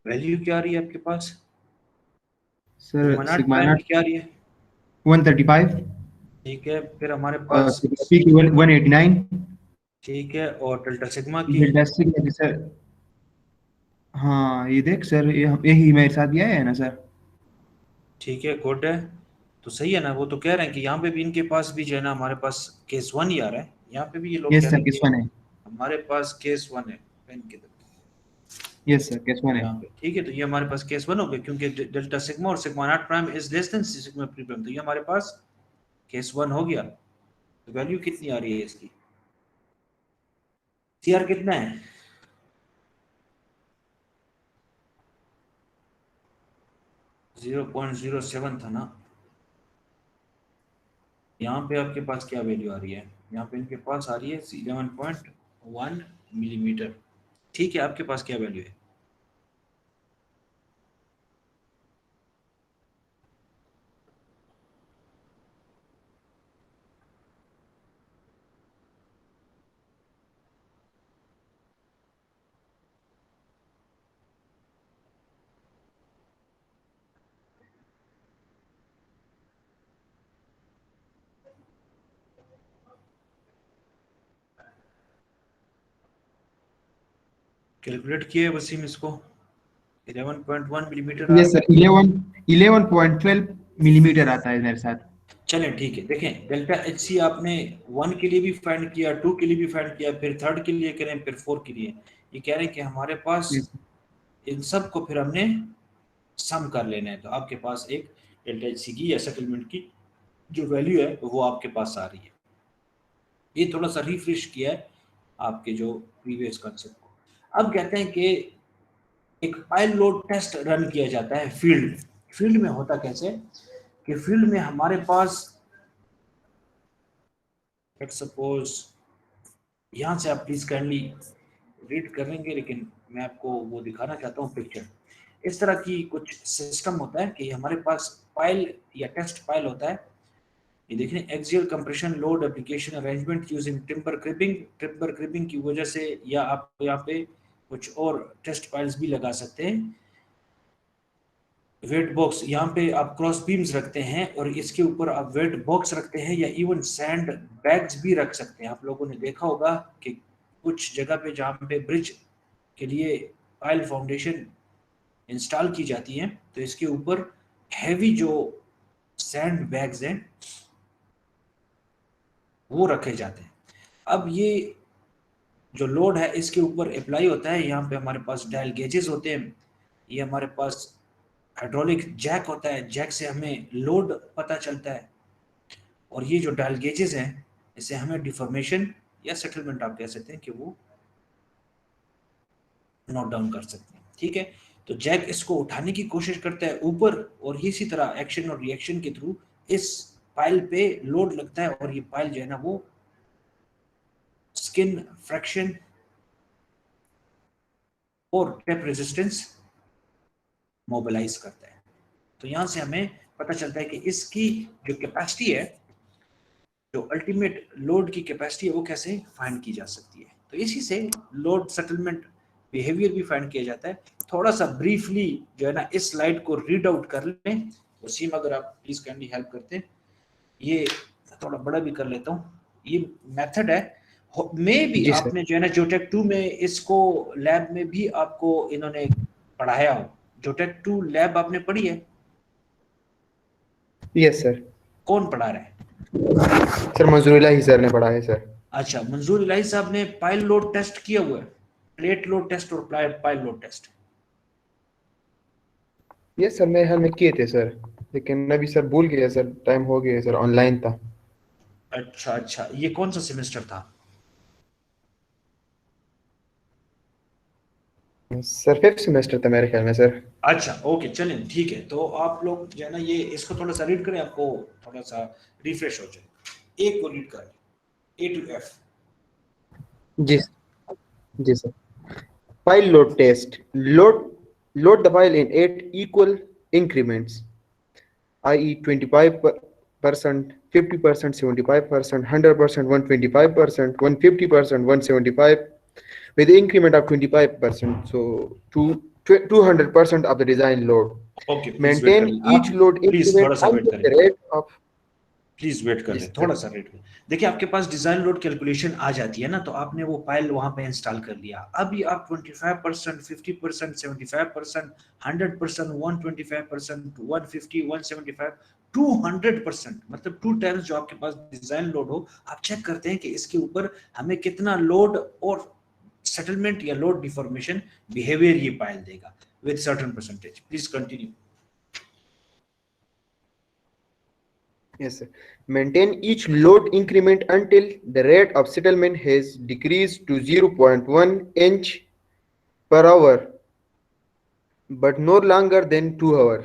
Speaker 1: वैल्यू क्या आ रही है आपके पास?
Speaker 2: Sir
Speaker 1: sigma naught
Speaker 2: sigma
Speaker 1: prime
Speaker 2: naught
Speaker 1: की क्या आ रही है?
Speaker 2: 135,
Speaker 1: ठीक है, फिर हमारे पास
Speaker 2: सिग्मा पी की 189,
Speaker 1: ठीक है, और डेल्टा सिग्मा की?
Speaker 2: डेल्टा सिग्मा की सर, हाँ ये देख सर, यही मेरे साथ भी आया है ना सर।
Speaker 1: ठीक है, गुड है। तो सही है ना, वो तो कह रहे हैं कि यहाँ पे भी इनके पास भी जो है ना, हमारे पास केस 1 ही आ रहा है। यहाँ पे भी ये लोग कह
Speaker 2: यस
Speaker 1: रहे
Speaker 2: सर,
Speaker 1: हैं
Speaker 2: किस
Speaker 1: कि
Speaker 2: वन है?
Speaker 1: हमारे पास केस 1 है। पेन के दो
Speaker 2: यस सर, किस वन है?
Speaker 1: यहाँ पे, ठीक है। तो ये हमारे पास केस 1 हो गया, क्योंकि डेल्टा सिग्मा और sigma naught prime is less than sigma pre prime, तो ये हमारे पास केस 1 हो गया। तो वैल्यू कितनी आ रही है इसकी? सीआर कितना है? 0.07 था ना। यहाँ पे आपके पास क्या वैल्यू आ रही है? यहाँ पे इनके पास आ रही है 11.1 मिलीमीटर। ठीक है, आपके पास क्या वैल्यू है? कैलकुलेट किए है वसीम इसको? 11.1 मिलीमीटर आ
Speaker 2: यस
Speaker 1: रहा
Speaker 2: सर, 11.12 मिलीमीटर आता है मेरे साथ।
Speaker 1: है। चलें ठीक है, देखें डेल्टा एच सी आपने 1 के लिए भी फाइंड किया, 2 के लिए भी फाइंड किया, फिर थर्ड के लिए करें, फिर 4 के लिए। ये कह रहे हैं कि हमारे पास
Speaker 2: यस
Speaker 1: इन सब को फिर हमने सम कर लेना है। तो आपके पास एक डेल्टा एच सी की या सेटलमेंट की जो वैल्यू है वो आपके पास आ रही है। ये थोड़ा सा रिफ्रेश किया है आपके जो प्रीवियस कंसेप्ट को। अब कहते हैं कि एक पाइल लोड टेस्ट रन किया जाता है फील्ड में। फील्ड में होता कैसे कि फील्ड में हमारे पास लेट्स सपोज, यहाँ से आप प्लीज काइंडली रीड करेंगे, लेकिन मैं आपको वो दिखाना चाहता हूँ पिक्चर। इस तरह की कुछ सिस्टम होता है कि हमारे पास पाइल या टेस्ट पाइल होता है। ये देखिए, axial compression load application arrangement using timber creeping की वजह से, या आप यहाँ पे कुछ और टेस्ट पाइल्स भी लगा सकते हैं। वेट बॉक्स, यहाँ पे आप क्रॉस बीम्स रखते हैं और इसके ऊपर आप वेट बॉक्स रखते हैं, या इवन सैंड बैग्स भी रख सकते हैं। आप लोगों ने देखा होगा कि कुछ जगह पे जहाँ पे ब्रिज के लिए पाइल फाउंडेशन इंस्टॉल की जाती है, तो इसके ऊपर हैवी जो सैंड बैग्स हैं वो रखे जाते हैं। अब ये जो लोड है इसके ऊपर अप्लाई होता है। यहाँ पे हमारे पास डायल गेजेस होते हैं, ये हमारे पास हाइड्रोलिक जैक होता है, जैक से हमें लोड पता चलता है। और ये जो डायल गेजेस हैं इससे हमें डिफॉर्मेशन या सेटलमेंट आप कह सकते हैं कि वो नोट डाउन कर सकते हैं। ठीक है, तो जैक इसको उठाने की कोशिश करता है ऊपर, और इसी तरह एक्शन और रिएक्शन के थ्रू इस पाइल पे लोड लगता है, और ये पाइल जो है ना वो स्किन फ्रैक्शन और टेप रेजिस्टेंस मोबिलाइज करता है। तो यहां से हमें पता चलता है कि इसकी जो कैपेसिटी है, जो अल्टीमेट लोड की कैपेसिटी है, वो कैसे फाइंड की जा सकती है। तो इसी से लोड सेटलमेंट बिहेवियर भी फाइंड किया जाता है। थोड़ा सा ब्रीफली जो है ना इस स्लाइड को रीड आउट कर लें। वसीम अगर आप प्लीज काइंडली हेल्प करते हैं, ये थोड़ा बड़ा भी कर लेता हूँ। ये मेथड है, मे भी
Speaker 2: जी सर।
Speaker 1: आपने जो है ना जोटेक 2 में इसको लैब में भी आपको इन्होंने पढ़ाया हो। जोटेक 2 लैब आपने पढ़ी है?
Speaker 2: Yes sir.
Speaker 1: कौन पढ़ा रहा है?
Speaker 2: सर मंजूर इलाही सर ने पढ़ा है सर।
Speaker 1: अच्छा, मंजूर इलाही साहब ने पाइल लोड टेस्ट किया हुआ है, प्लेट लोड टेस्ट और pile load test.
Speaker 2: Yes sir, मेरे हाल में किए थे सर, लेकिन अभी सर भूल गया सर, टाइम हो गया सर, ऑनलाइन था।
Speaker 1: अच्छा अच्छा, ये कौन सा सेमेस्टर था?
Speaker 2: सर 5th सेमेस्टर था मेरे ख्याल में सर।
Speaker 1: अच्छा ओके, चलें ठीक है। तो आप लोग जो है ना ये इसको थोड़ा सा रीड करें, आपको थोड़ा सा रिफ्रेश हो जाए। एक को रीड करें, A to F।
Speaker 2: जी जी sir. File load test. Load the file in 8 equal increments, i.e. 25%, 50%, 75%, 100%, 125%, 150%, 175, with the increment of 25%. So 200% of the design load.
Speaker 1: Okay, please wait
Speaker 2: Maintain
Speaker 1: करें
Speaker 2: each
Speaker 1: आप,
Speaker 2: load
Speaker 1: प्लीज थोड़ा
Speaker 2: increment
Speaker 1: सा वेट
Speaker 2: until
Speaker 1: करें।
Speaker 2: the rate of
Speaker 1: please wait कर
Speaker 2: Yes,
Speaker 1: रहे
Speaker 2: sir.
Speaker 1: थोड़ा सा वेट कर। देखिए आपके पास डिजाइन लोड कैलकुलेशन आ जाती है ना, तो आपने वो फाइल वहां पे इंस्टॉल कर लिया। अभी आप 25%, 50%, 75%, 100%, 125%, 150, 175, 200%, मतलब 2 टाइम्स जो आपके पास डिजाइन लोड हो, आप चेक करते हैं कि इसके ऊपर हमें कितना लोड और सेटलमेंट या लोड डिफॉर्मेशन बिहेवियर ये फाइल देगा with certain percentage. Please continue.
Speaker 2: Yes, sir. Maintain each load increment until the rate of settlement has decreased to 0.1 inch per hour, but no longer than 2 hours.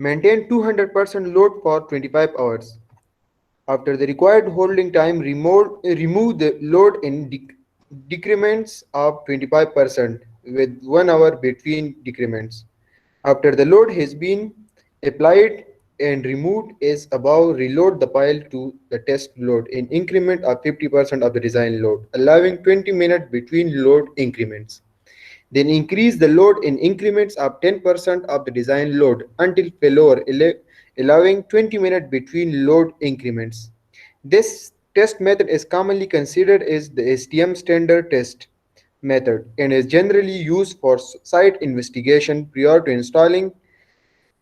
Speaker 2: Maintain 200% load for 25 hours. After the required holding time, remove the load in decrements of 25% with 1 hour between decrements. After the load has been applied and removed as above, reload the pile to the test load in increment of 50% of the design load, allowing 20 minutes between load increments. Then increase the load in increments of 10% of the design load until failure, allowing 20 minutes between load increments. This test method is commonly considered as the STM standard test method and is generally used for site investigation prior to installing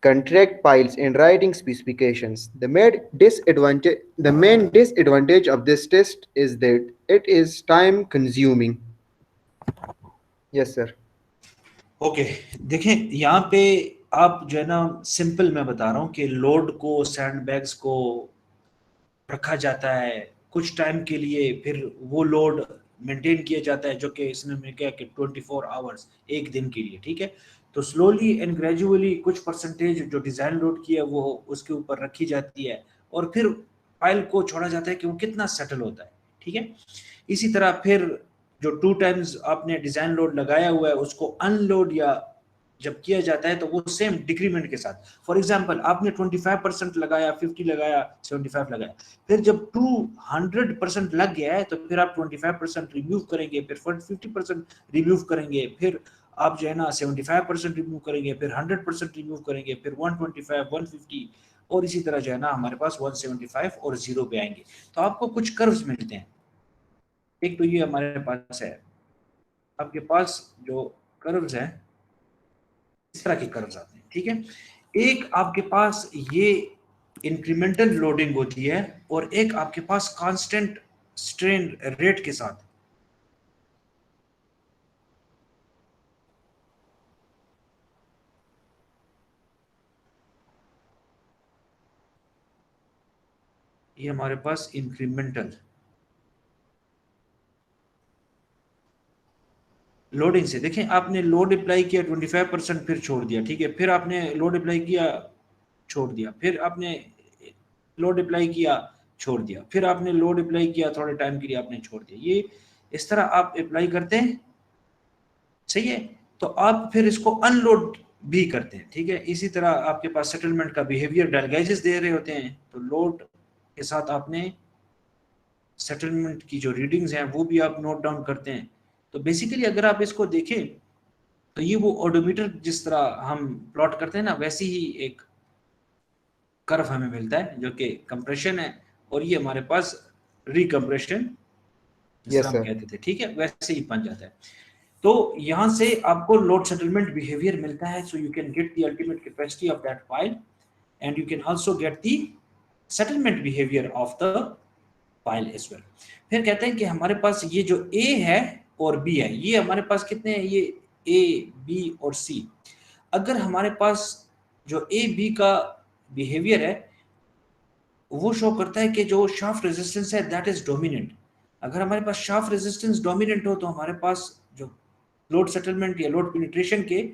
Speaker 2: contract piles and writing specifications. The main disadvantage of this test is that it is time consuming. Yes, sir.
Speaker 1: Okay देखें यहाँ पे आप जो है ना, सिंपल मैं बता रहा हूँ कि लोड को सैंड बैग्स को रखा जाता है कुछ टाइम के लिए, फिर वो लोड मेंटेन किया जाता है, जो कि इसने में क्या कि 24 आवर्स, एक दिन के लिए, ठीक है। तो स्लोली एंड ग्रेजुअली कुछ परसेंटेज जो डिजाइन लोड की है वो उसके ऊपर रखी जाती है, और फिर फाइल को छोड़ा जाता है कि वो कितना सेटल होता है, ठीक है। इसी तरह फिर जो 2 टाइम्स आपने डिजाइन लोड लगाया हुआ है उसको अनलोड या जब किया जाता है तो वो सेम डिक्रीमेंट के साथ, फॉर एग्जांपल आपने 25% लगाया, 50 लगाया, 75 लगाया, फिर जब 200% लग गया है तो फिर आप 25% रिमूव करेंगे, फिर 50% रिमूव करेंगे, फिर आप जो है ना 75% रिमूव करेंगे, फिर 100% रिमूव करेंगे, फिर 125, 150, और इसी तरह जो है ना हमारे पास 175 और 0 पे आएंगे। तो आपको कुछ कर्व्स मिलते हैं। एक तो ये हमारे पास है, आपके पास जो कर्व्स हैं इस तरह के कर्व्स आते हैं, ठीक है। एक आपके पास ये इंक्रीमेंटल लोडिंग होती है और एक आपके पास कांस्टेंट स्ट्रेन रेट के साथ। ये हमारे पास इंक्रीमेंटल लोडिंग से, देखें आपने लोड अप्लाई किया 25%, फिर छोड़ दिया, ठीक है, फिर आपने लोड अप्लाई किया, छोड़ दिया, फिर आपने लोड अप्लाई किया, छोड़ दिया, फिर आपने लोड अप्लाई किया, थोड़े टाइम के लिए आपने छोड़ दिया। ये इस तरह आप अप्लाई करते हैं, सही है। तो आप फिर इसको अनलोड भी करते हैं, ठीक है। इसी तरह आपके पास सेटलमेंट का बिहेवियर डायगेजेस दे रहे होते हैं, तो लोड के साथ आपने सेटलमेंट की जो रीडिंग्स हैं वो भी आप नोट डाउन करते हैं। तो बेसिकली अगर आप इसको देखें तो ये वो ओडोमीटर जिस तरह हम प्लॉट करते हैं ना, वैसी ही एक कर्व हमें मिलता है जो कि कंप्रेशन है, और ये हमारे पास रिकम्प्रेशन जिस
Speaker 2: Yes,
Speaker 1: तरह हम
Speaker 2: sir.
Speaker 1: कहते थे, ठीक है, वैसे ही बन जाता है। तो यहां से आपको लोड सेटलमेंट बिहेवियर मिलता है, so you can get the ultimate capacity of that file and you can also get the settlement behaviour of the file as well. फिर कहते हैं कि हमारे पास ये जो ए है और बी है, ये हमारे पास कितने हैं, ये ए बी और सी। अगर हमारे पास जो ए बी का बिहेवियर है वो शो करता है कि जो शाफ्ट रेजिस्टेंस है दैट इज डोमिनेंट। अगर हमारे पास शाफ्ट रेजिस्टेंस डोमिनेंट हो तो हमारे पास जो लोड सेटलमेंट या लोड पेनिट्रेशन के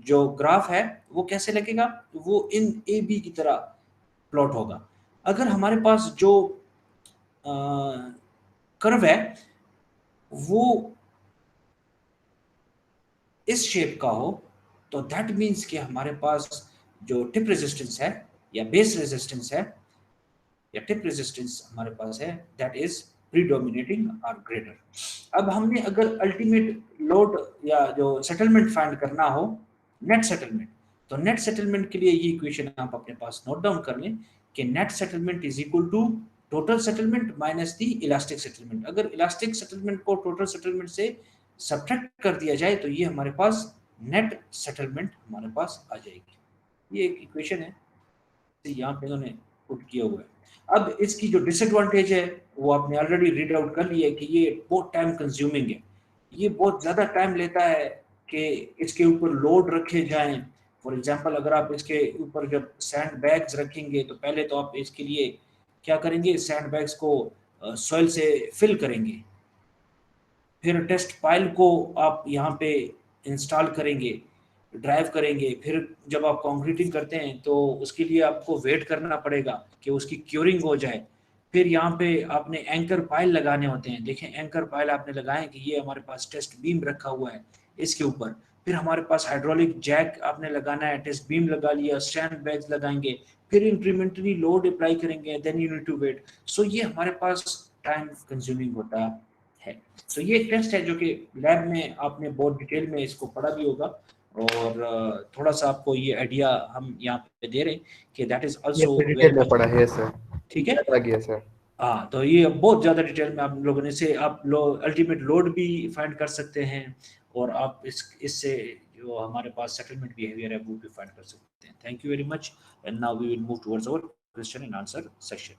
Speaker 1: जो ग्राफ है वो कैसे लगेगा, वो इन ए बी की तरह प्लॉट होगा। अगर हमारे पास जो कर्व है वो इस शेप का हो तो दैट मीन्स कि हमारे पास जो टिप रेजिस्टेंस है या बेस रेजिस्टेंस है या टिप रेजिस्टेंस हमारे पास है दैट इज प्रीडोमिनेटिंग और ग्रेटर। अब हमने अगर अल्टीमेट लोड या जो सेटलमेंट फाइंड करना हो, नेट सेटलमेंट, तो नेट सेटलमेंट के लिए ये इक्वेशन आप अपने पास नोट डाउन कर लें कि net settlement is equal to total settlement minus the elastic settlement. अगर इलास्टिक सेटलमेंट को टोटल सेटलमेंट से सब्ट्रैक्ट कर दिया जाए तो ये हमारे पास नेट सेटलमेंट हमारे पास आ जाएगी। ये एक इक्वेशन है, यहाँ पे इन्होंने पुट किया हुआ है। अब इसकी जो डिसएडवांटेज है वो आपने ऑलरेडी रीड आउट कर लिया है कि ये बहुत टाइम कंज्यूमिंग है, ये बहुत ज़्यादा टाइम लेता है कि इसके ऊपर लोड रखे जाएं। फॉर एग्जांपल अगर आप इसके ऊपर जब सैंड बैग्स रखेंगे तो पहले तो आप इसके लिए क्या करेंगे, सैंड बैग्स को सॉइल से फिल करेंगे, फिर टेस्ट पाइल को आप यहाँ पे इंस्टॉल करेंगे, ड्राइव करेंगे, फिर जब आप कंक्रीटिंग करते हैं तो उसके लिए आपको वेट करना पड़ेगा कि उसकी क्योरिंग हो जाए। फिर यहाँ पे आपने एंकर पाइल लगाने होते हैं, देखें एंकर पाइल आपने लगाए कि ये हमारे पास टेस्ट बीम रखा हुआ है इसके ऊपर, फिर हमारे पास हाइड्रोलिक जैक आपने लगाना है, टेस्ट बीम लगा लिया, सैंड बैग्स लगाएंगे, फिर इंक्रीमेंटली लोड अप्लाई करेंगे, then you need to wait. So ये हमारे पास टाइम कंज्यूमिंग होता है। सो ये एक टेस्ट है जो कि लैब में आपने बहुत डिटेल में इसको पढ़ा भी होगा, और थोड़ा सा आपको ये आइडिया हम यहाँ पे दे रहे हैं कि दैट इज आल्सो
Speaker 2: डिटेल में पढ़ा है सर,
Speaker 1: ठीक है।
Speaker 2: आ गया सर।
Speaker 1: हाँ, तो ये बहुत ज़्यादा डिटेल में आप लोगों ने से आप लोग अल्टीमेट लोड भी फाइंड कर सकते हैं, और आप इससे जो हमारे पास सेटलमेंट बिहेवियर है वो भी फाइंड कर सकते हैं। Thank you very much, and now we will move towards our question and answer session.